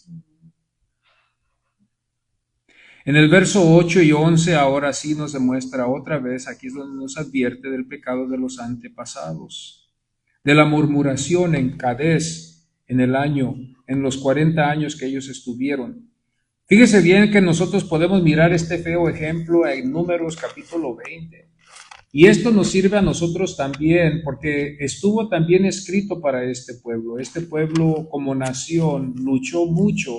En el verso 8 y 11 ahora sí nos demuestra otra vez, aquí es donde nos advierte del pecado de los antepasados, de la murmuración en Cadés en los 40 años que ellos estuvieron. Fíjese bien que nosotros podemos mirar este feo ejemplo en Números capítulo 20. Y esto nos sirve a nosotros también, porque estuvo también escrito para este pueblo. Este pueblo como nación luchó mucho,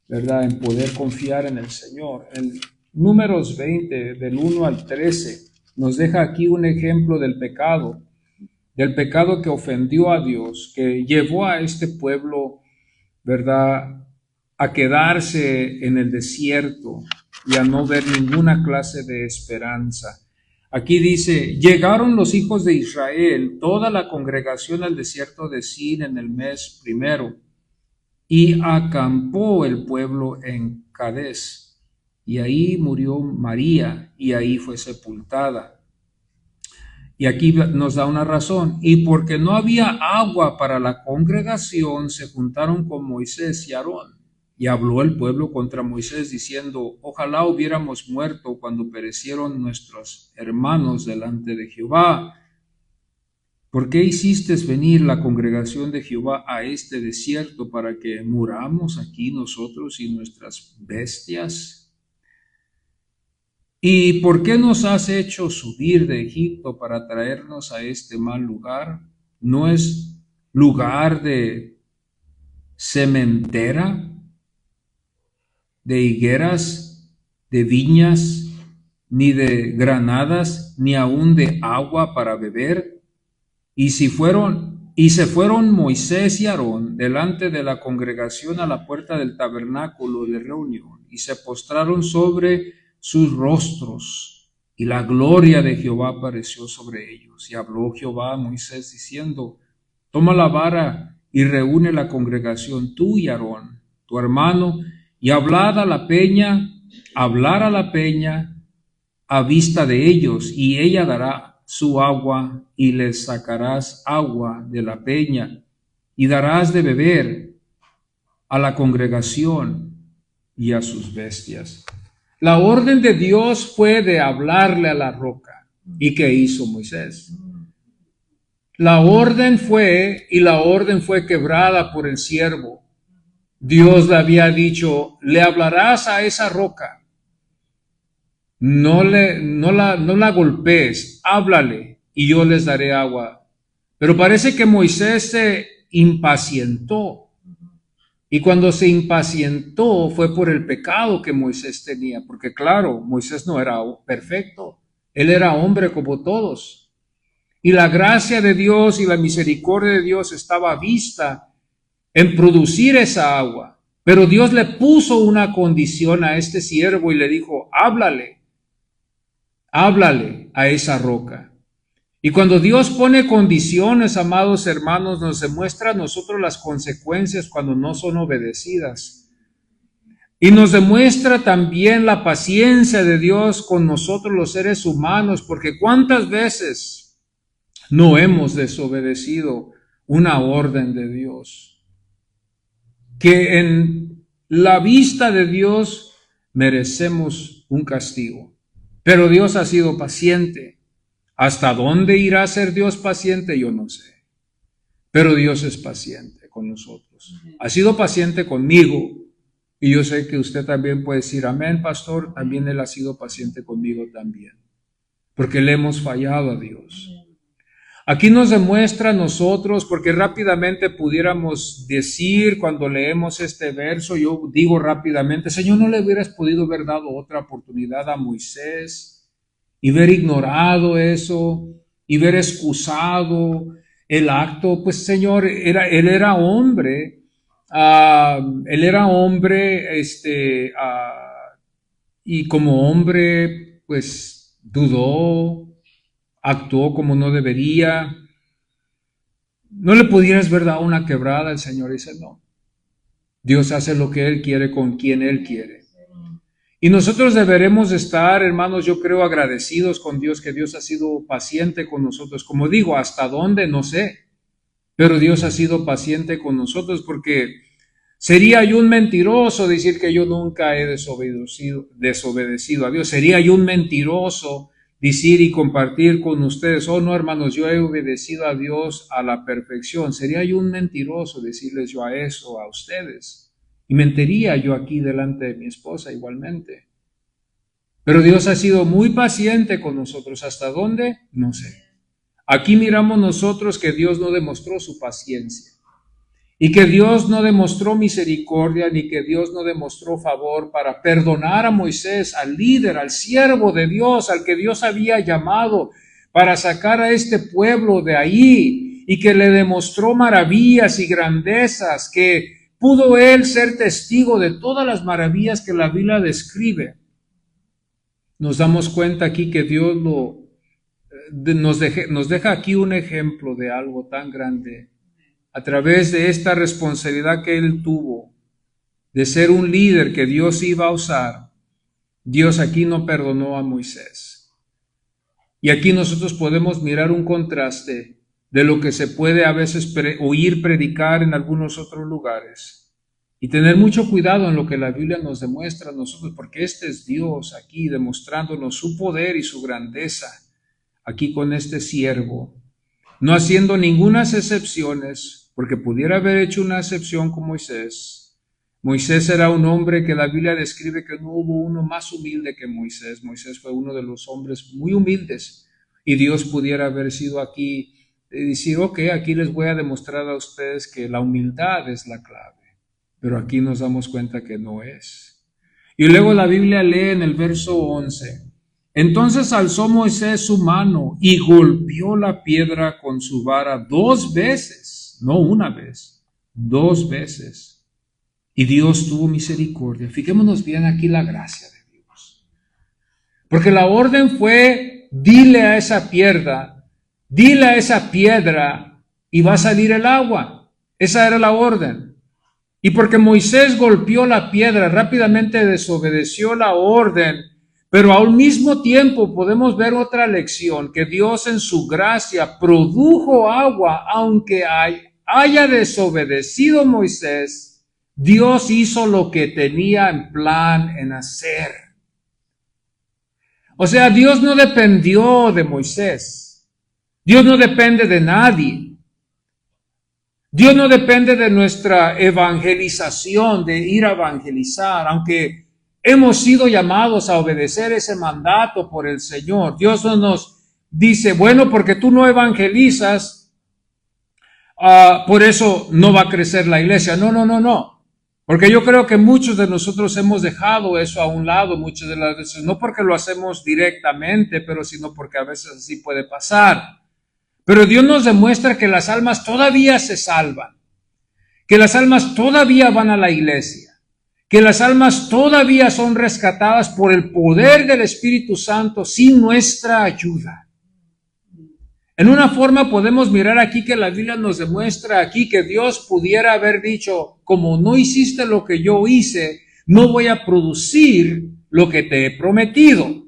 ¿verdad?, en poder confiar en el Señor. En Números 20, del 1 al 13, nos deja aquí un ejemplo del pecado que ofendió a Dios, que llevó a este pueblo, ¿verdad?, a quedarse en el desierto y a no ver ninguna clase de esperanza. Aquí dice: llegaron los hijos de Israel, toda la congregación, al desierto de Sin en el mes primero, y acampó el pueblo en Cadés, y ahí murió María, y ahí fue sepultada. Y aquí nos da una razón: y porque no había agua para la congregación, se juntaron con Moisés y Aarón. Y habló el pueblo contra Moisés diciendo: ojalá hubiéramos muerto cuando perecieron nuestros hermanos delante de Jehová. ¿Por qué hiciste venir la congregación de Jehová a este desierto para que muramos aquí nosotros y nuestras bestias? ¿Y por qué nos has hecho subir de Egipto para traernos a este mal lugar? ¿No es lugar de sementera, de higueras, de viñas, ni de granadas, ni aun de agua para beber? Y se fueron Moisés y Aarón delante de la congregación a la puerta del tabernáculo de reunión, y se postraron sobre sus rostros, y la gloria de Jehová apareció sobre ellos. Y habló Jehová a Moisés diciendo: toma la vara y reúne la congregación, tú y Aarón, tu hermano, y hablar a la peña a vista de ellos, y ella dará su agua, y les sacarás agua de la peña, y darás de beber a la congregación y a sus bestias. La orden de Dios fue de hablarle a la roca. ¿Y qué hizo Moisés? La orden fue quebrada por el siervo. Dios le había dicho: le hablarás a esa roca. No la golpees, háblale y yo les daré agua. Pero parece que Moisés se impacientó. Y cuando se impacientó fue por el pecado que Moisés tenía, porque claro, Moisés no era perfecto, él era hombre como todos. Y la gracia de Dios y la misericordia de Dios estaba vista en producir esa agua. Pero Dios le puso una condición a este siervo y le dijo: háblale a esa roca. Y cuando Dios pone condiciones, amados hermanos, nos demuestra a nosotros las consecuencias cuando no son obedecidas. Y nos demuestra también la paciencia de Dios con nosotros los seres humanos, porque cuántas veces no hemos desobedecido una orden de Dios, que en la vista de Dios merecemos un castigo. Pero Dios ha sido paciente. ¿Hasta dónde irá a ser Dios paciente? Yo no sé. Pero Dios es paciente con nosotros. Ha sido paciente conmigo. Y yo sé que usted también puede decir: amén, pastor. También Él ha sido paciente conmigo también. Porque le hemos fallado a Dios. Aquí nos demuestra a nosotros, porque rápidamente pudiéramos decir cuando leemos este verso, yo digo rápidamente, Señor, ¿no le hubieras podido haber dado otra oportunidad a Moisés y ver ignorado eso y ver excusado el acto? Pues Señor, él era hombre, y como hombre, pues dudó, actuó como no debería. No le pudieras ver dado una quebrada. El Señor dice, no. Dios hace lo que Él quiere con quien Él quiere. Y nosotros deberemos estar, hermanos, yo creo, agradecidos con Dios, que Dios ha sido paciente con nosotros. Como digo, ¿hasta dónde? No sé. Pero Dios ha sido paciente con nosotros, porque sería yo un mentiroso decir que yo nunca he desobedecido a Dios. Sería yo un mentiroso decir y compartir con ustedes, oh no, hermanos, yo he obedecido a Dios a la perfección. Sería yo un mentiroso decirles yo a eso a ustedes. Y mentiría yo aquí delante de mi esposa igualmente. Pero Dios ha sido muy paciente con nosotros. ¿Hasta dónde? No sé. Aquí miramos nosotros que Dios no demostró su paciencia. Y que Dios no demostró misericordia, ni que Dios no demostró favor para perdonar a Moisés, al líder, al siervo de Dios, al que Dios había llamado para sacar a este pueblo de ahí, y que le demostró maravillas y grandezas, que pudo él ser testigo de todas las maravillas que la Biblia describe. Nos damos cuenta aquí que Dios nos deja aquí un ejemplo de algo tan grande. A través de esta responsabilidad que él tuvo de ser un líder que Dios iba a usar, Dios aquí no perdonó a Moisés. Y aquí nosotros podemos mirar un contraste de lo que se puede a veces oír predicar en algunos otros lugares. Y tener mucho cuidado en lo que la Biblia nos demuestra a nosotros, porque este es Dios aquí demostrándonos su poder y su grandeza, aquí con este siervo, no haciendo ninguna excepciones, porque pudiera haber hecho una excepción con Moisés. Moisés era un hombre que la Biblia describe que no hubo uno más humilde que Moisés. Moisés fue uno de los hombres muy humildes, y Dios pudiera haber sido aquí y decir, ok, aquí les voy a demostrar a ustedes que la humildad es la clave, pero aquí nos damos cuenta que no es. Y luego la Biblia lee en el verso 11, entonces alzó Moisés su mano y golpeó la piedra con su vara 2 veces, no una vez, 2 veces. Y Dios tuvo misericordia. Fijémonos bien aquí la gracia de Dios. Porque la orden fue, dile a esa piedra y va a salir el agua. Esa era la orden. Y porque Moisés golpeó la piedra, rápidamente desobedeció la orden. Pero al mismo tiempo podemos ver otra lección, que Dios en su gracia produjo agua, aunque haya desobedecido Moisés, Dios hizo lo que tenía en plan en hacer. O sea, Dios no dependió de Moisés. Dios no depende de nadie. Dios no depende de nuestra evangelización, de ir a evangelizar, aunque hemos sido llamados a obedecer ese mandato por el Señor. Dios no nos dice, bueno, porque tú no evangelizas, por eso no va a crecer la iglesia. No. Porque yo creo que muchos de nosotros hemos dejado eso a un lado muchas de las veces, no porque lo hacemos directamente, pero sino porque a veces así puede pasar. Pero Dios nos demuestra que las almas todavía se salvan, que las almas todavía van a la iglesia, que las almas todavía son rescatadas por el poder del Espíritu Santo sin nuestra ayuda. En una forma podemos mirar aquí que la Biblia nos demuestra aquí que Dios pudiera haber dicho, como no hiciste lo que yo hice, no voy a producir lo que te he prometido.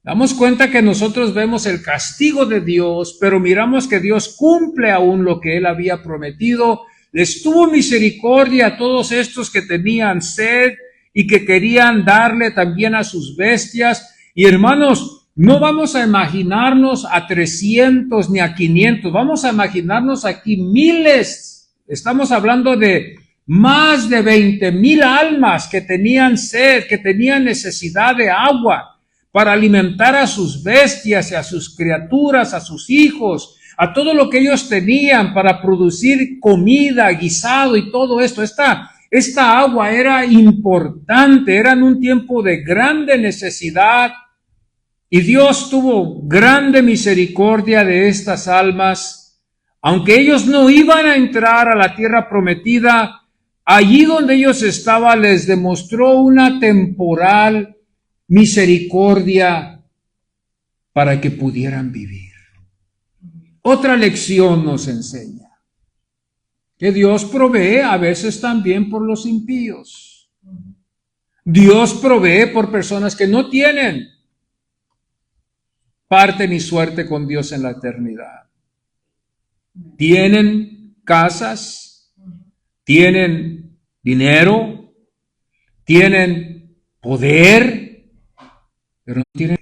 Damos cuenta que nosotros vemos el castigo de Dios, pero miramos que Dios cumple aún lo que Él había prometido. Les tuvo misericordia a todos estos que tenían sed y que querían darle también a sus bestias. Y hermanos, no vamos a imaginarnos a 300 ni a 500, vamos a imaginarnos aquí miles. Estamos hablando de más de 20,000 almas que tenían sed, que tenían necesidad de agua. para alimentar a sus bestias y a sus criaturas, a sus hijos, a todo lo que ellos tenían para producir comida, guisado y todo esto. Esta agua era importante, era en un tiempo de grande necesidad, y Dios tuvo grande misericordia de estas almas. Aunque ellos no iban a entrar a la tierra prometida, allí donde ellos estaban les demostró una temporal misericordia para que pudieran vivir. Otra lección nos enseña que Dios provee a veces también por los impíos. Dios provee por personas que no tienen parte ni suerte con Dios en la eternidad. Tienen casas, tienen dinero, tienen poder, pero no tienen.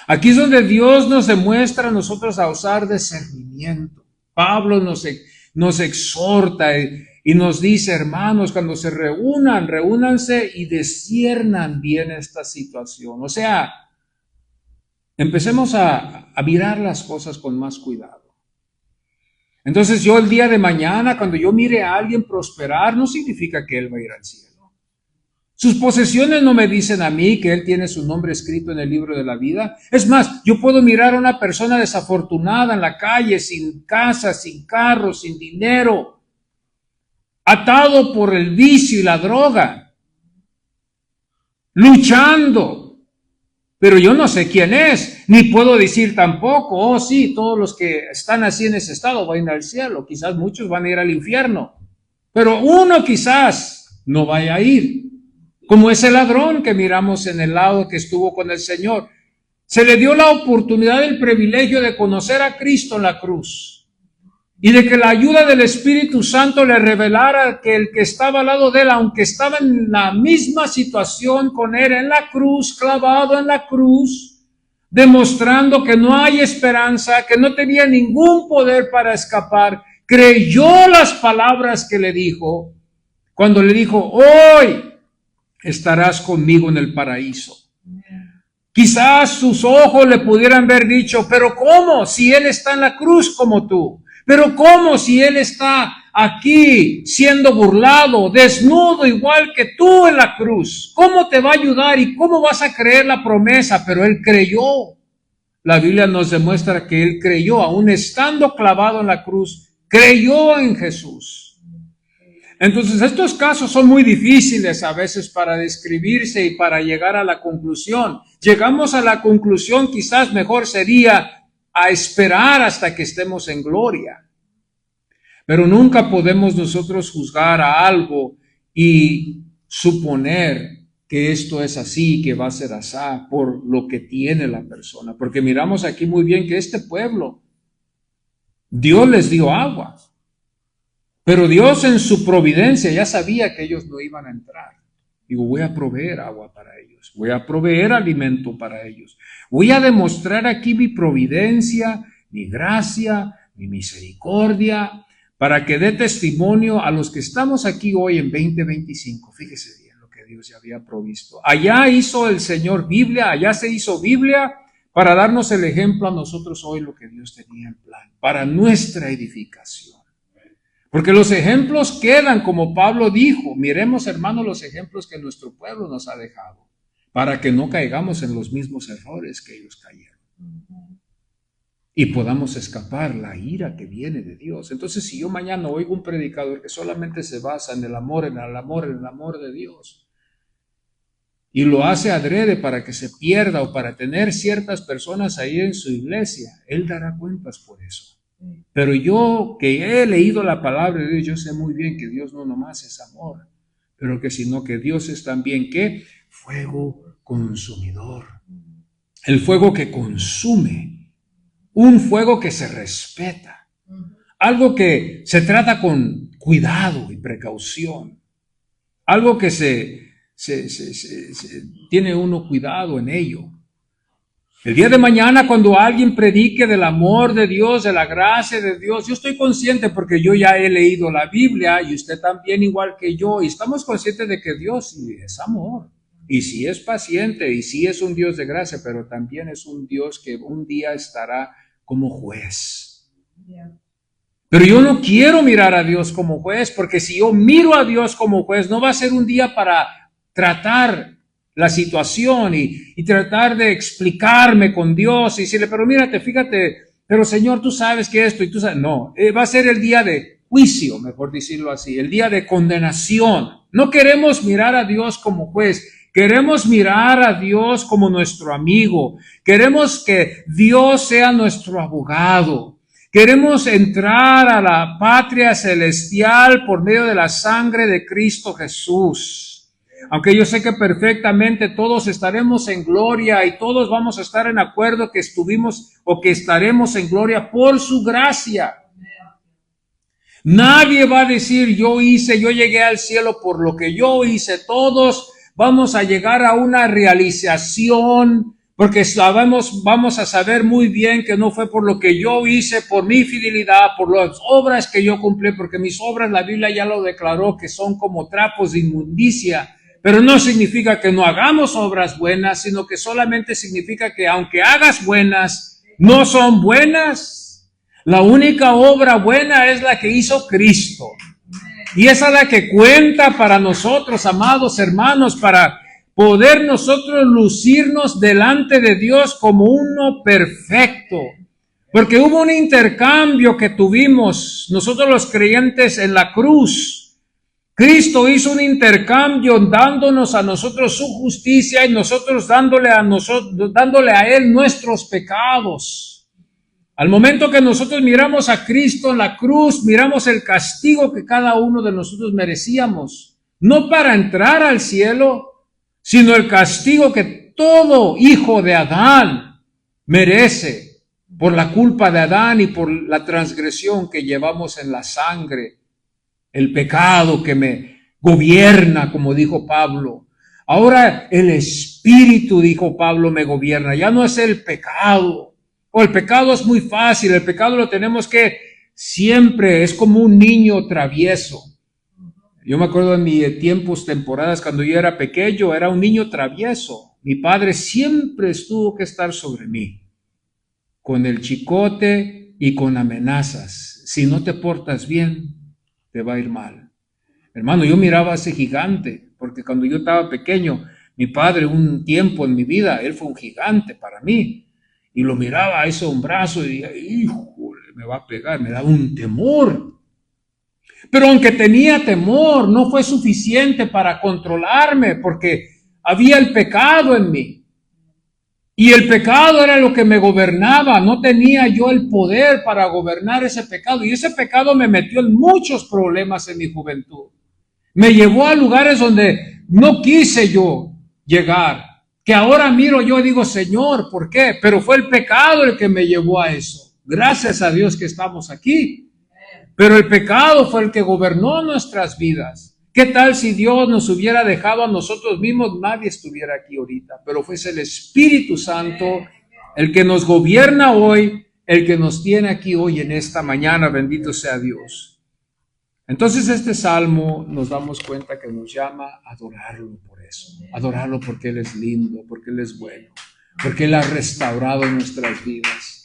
Aquí es donde Dios nos demuestra a nosotros a usar discernimiento. Pablo nos exhorta y nos dice, hermanos, cuando se reúnanse y disciernan bien esta situación. O sea, empecemos a mirar las cosas con más cuidado. Entonces yo el día de mañana, cuando yo mire a alguien prosperar, no significa que él va a ir al cielo. Sus posesiones no me dicen a mí que él tiene su nombre escrito en el libro de la vida. Es más, yo puedo mirar a una persona desafortunada en la calle, sin casa, sin carro, sin dinero, atado por el vicio y la droga, luchando. Pero yo no sé quién es, ni puedo decir tampoco, oh sí, todos los que están así en ese estado van a ir al cielo, quizás muchos van a ir al infierno, pero uno quizás no vaya a ir, como ese ladrón que miramos en el lado que estuvo con el Señor. Se le dio la oportunidad, el privilegio de conocer a Cristo en la cruz, y de que la ayuda del Espíritu Santo le revelara que el que estaba al lado de él, aunque estaba en la misma situación con él en la cruz, clavado en la cruz, demostrando que no hay esperanza, que no tenía ningún poder para escapar, creyó las palabras que le dijo, cuando le dijo, hoy estarás conmigo en el paraíso. Quizás sus ojos le pudieran haber dicho, pero ¿cómo? Si él está en la cruz como tú. Pero ¿cómo si él está aquí siendo burlado, desnudo igual que tú en la cruz? ¿Cómo te va a ayudar y cómo vas a creer la promesa? Pero él creyó. La Biblia nos demuestra que él creyó, aún estando clavado en la cruz, creyó en Jesús. Entonces estos casos son muy difíciles a veces para describirse y para llegar a la conclusión. Llegamos a la conclusión, quizás mejor sería a esperar hasta que estemos en gloria. Pero nunca podemos nosotros juzgar a algo y suponer que esto es así, que va a ser así, por lo que tiene la persona. Porque miramos aquí muy bien que este pueblo, Dios les dio agua, pero Dios en su providencia ya sabía que ellos no iban a entrar. Digo, voy a proveer agua para ellos, voy a proveer alimento para ellos. Voy a demostrar aquí mi providencia, mi gracia, mi misericordia, para que dé testimonio a los que estamos aquí hoy en 2025. Fíjese bien lo que Dios ya había provisto. Allá hizo el Señor Biblia, allá se hizo Biblia para darnos el ejemplo a nosotros hoy lo que Dios tenía en plan, para nuestra edificación. Porque los ejemplos quedan, como Pablo dijo. Miremos, hermanos, los ejemplos que nuestro pueblo nos ha dejado, para que no caigamos en los mismos errores que ellos cayeron. Y podamos escapar la ira que viene de Dios. Entonces, si yo mañana oigo un predicador que solamente se basa en el amor, en el amor, en el amor de Dios, y lo hace adrede para que se pierda o para tener ciertas personas ahí en su iglesia, él dará cuentas por eso. Pero yo que he leído la palabra de Dios, yo sé muy bien que Dios no nomás es amor, pero que sino que Dios es también ¿qué? Fuego consumidor. El fuego que consume, un fuego que se respeta, algo que se trata con cuidado y precaución, algo que tiene uno cuidado en ello. El día de mañana, cuando alguien predique del amor de Dios, de la gracia de Dios, yo estoy consciente porque yo ya he leído la Biblia y usted también igual que yo, y estamos conscientes de que Dios es amor. Y sí es paciente, y sí es un Dios de gracia, pero también es un Dios que un día estará como juez. Pero yo no quiero mirar a Dios como juez, porque si yo miro a Dios como juez, no va a ser un día para tratar la situación y tratar de explicarme con Dios y decirle, pero mírate, fíjate, pero Señor, tú sabes que esto y tú sabes. No, va a ser el día de juicio, mejor decirlo así, el día de condenación. No queremos mirar a Dios como juez. Queremos mirar a Dios como nuestro amigo. Queremos que Dios sea nuestro abogado. Queremos entrar a la patria celestial por medio de la sangre de Cristo Jesús. Aunque yo sé que perfectamente todos estaremos en gloria y todos vamos a estar en acuerdo que estuvimos o que estaremos en gloria por su gracia. Nadie va a decir yo llegué al cielo por lo que yo hice. Todos vamos a llegar a una realización, porque vamos a saber muy bien que no fue por lo que yo hice, por mi fidelidad, por las obras que yo cumplí, porque mis obras, la Biblia ya lo declaró, que son como trapos de inmundicia, pero no significa que no hagamos obras buenas, sino que solamente significa que aunque hagas buenas, no son buenas. La única obra buena es la que hizo Cristo. Y esa es la que cuenta para nosotros, amados hermanos, para poder nosotros lucirnos delante de Dios como uno perfecto. Porque hubo un intercambio que tuvimos nosotros los creyentes en la cruz. Cristo hizo un intercambio dándonos a nosotros su justicia y nosotros dándole a Él nuestros pecados. Al momento que nosotros miramos a Cristo en la cruz, miramos el castigo que cada uno de nosotros merecíamos, no para entrar al cielo, sino el castigo que todo hijo de Adán merece por la culpa de Adán y por la transgresión que llevamos en la sangre, el pecado que me gobierna, como dijo Pablo. Ahora el Espíritu, dijo Pablo, me gobierna, ya no es el pecado. El pecado es muy fácil, el pecado lo tenemos que siempre, es como un niño travieso. Yo me acuerdo en mis temporadas, cuando yo era pequeño, era un niño travieso. Mi padre siempre tuvo que estar sobre mí, con el chicote y con amenazas. Si no te portas bien, te va a ir mal. Hermano, yo miraba a ese gigante, porque cuando yo estaba pequeño, mi padre, un tiempo en mi vida, él fue un gigante para mí. Y lo miraba a ese hombrazo y decía, híjole, me va a pegar, me daba un temor. Pero aunque tenía temor, no fue suficiente para controlarme, porque había el pecado en mí. Y el pecado era lo que me gobernaba, no tenía yo el poder para gobernar ese pecado. Y ese pecado me metió en muchos problemas en mi juventud. Me llevó a lugares donde no quise yo llegar. Que ahora miro yo y digo, Señor, ¿por qué? Pero fue el pecado el que me llevó a eso. Gracias a Dios que estamos aquí. Pero el pecado fue el que gobernó nuestras vidas. ¿Qué tal si Dios nos hubiera dejado a nosotros mismos? Nadie estuviera aquí ahorita. Pero fue el Espíritu Santo el que nos gobierna hoy, el que nos tiene aquí hoy en esta mañana. Bendito sea Dios. Entonces este salmo nos damos cuenta que nos llama a adorarlo por eso, adorarlo porque Él es lindo, porque Él es bueno, porque Él ha restaurado nuestras vidas.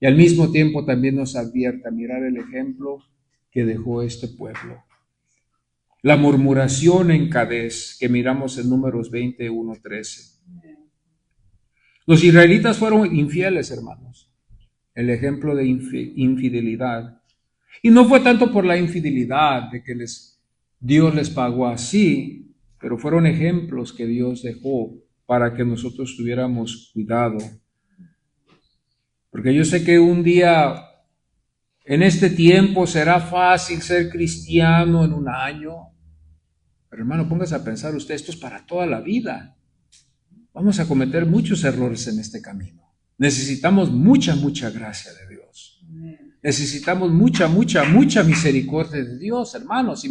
Y al mismo tiempo también nos advierte a mirar el ejemplo que dejó este pueblo. La murmuración en Cadés, que miramos en Números 21:13. Los israelitas fueron infieles, hermanos. El ejemplo de infidelidad. Y no fue tanto por la infidelidad de que Dios les pagó así, pero fueron ejemplos que Dios dejó para que nosotros tuviéramos cuidado. Porque yo sé que un día, en este tiempo, será fácil ser cristiano en un año. Pero hermano, póngase a pensar usted, esto es para toda la vida. Vamos a cometer muchos errores en este camino. Necesitamos mucha gracia de Dios. Necesitamos mucha misericordia de Dios, hermanos.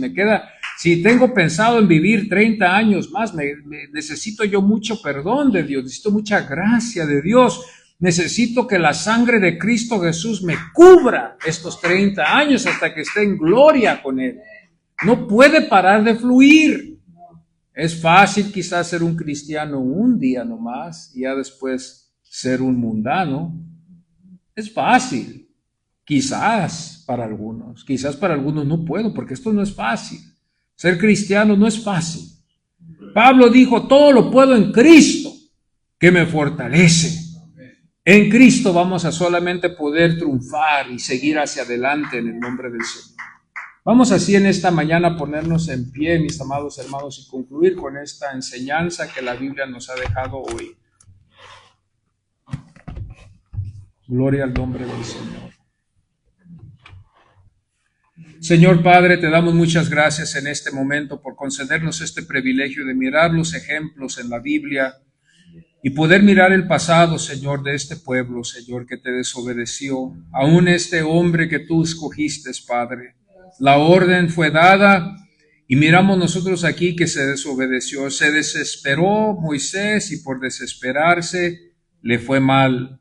Si tengo pensado en vivir 30 años más, necesito yo mucho perdón de Dios, necesito mucha gracia de Dios. Necesito que la sangre de Cristo Jesús me cubra estos 30 años hasta que esté en gloria con Él. No puede parar de fluir. Es fácil quizás ser un cristiano un día nomás y ya después ser un mundano. Es fácil, quizás para algunos no puedo, porque esto no es fácil. Ser cristiano no es fácil. Pablo dijo, todo lo puedo en Cristo, que me fortalece. En Cristo vamos a solamente poder triunfar y seguir hacia adelante en el nombre del Señor. Vamos así en esta mañana a ponernos en pie, mis amados hermanos, y concluir con esta enseñanza que la Biblia nos ha dejado hoy. Gloria al nombre del Señor. Señor Padre, te damos muchas gracias en este momento por concedernos este privilegio de mirar los ejemplos en la Biblia y poder mirar el pasado, Señor, de este pueblo, Señor, que te desobedeció. Aún este hombre que tú escogiste, Padre. La orden fue dada y miramos nosotros aquí que se desobedeció. Se desesperó Moisés y por desesperarse le fue mal.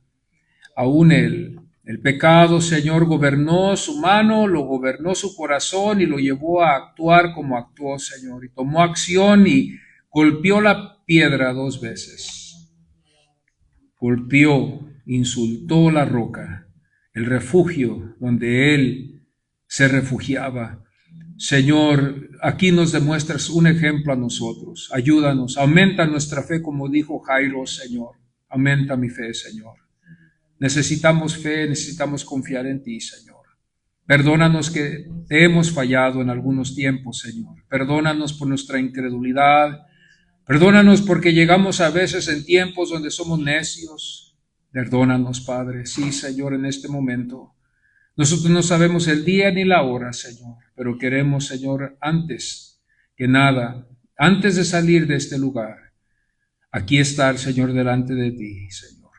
Aún el pecado, Señor, gobernó su mano, lo gobernó su corazón y lo llevó a actuar como actuó, Señor. Y tomó acción y golpeó la piedra 2 veces. Golpeó, insultó la roca, el refugio donde él se refugiaba. Señor, aquí nos demuestras un ejemplo a nosotros. Ayúdanos, aumenta nuestra fe como dijo Jairo, Señor. Aumenta mi fe, Señor. Necesitamos fe, necesitamos confiar en ti, Señor. Perdónanos que te hemos fallado en algunos tiempos, Señor. Perdónanos por nuestra incredulidad. Perdónanos porque llegamos a veces en tiempos donde somos necios. Perdónanos, Padre. Sí, Señor, en este momento. Nosotros no sabemos el día ni la hora, Señor, pero queremos, Señor, antes que nada, antes de salir de este lugar, aquí estar, Señor, delante de ti, Señor,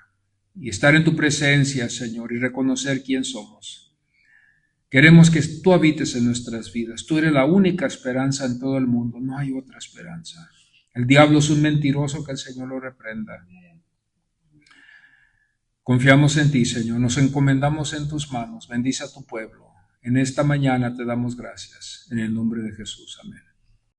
y estar en tu presencia, Señor, y reconocer quién somos. Queremos que tú habites en nuestras vidas. Tú eres la única esperanza en todo el mundo. No hay otra esperanza. El diablo es un mentiroso, que el Señor lo reprenda. Confiamos en ti, Señor. Nos encomendamos en tus manos. Bendice a tu pueblo. En esta mañana te damos gracias. En el nombre de Jesús. Amén.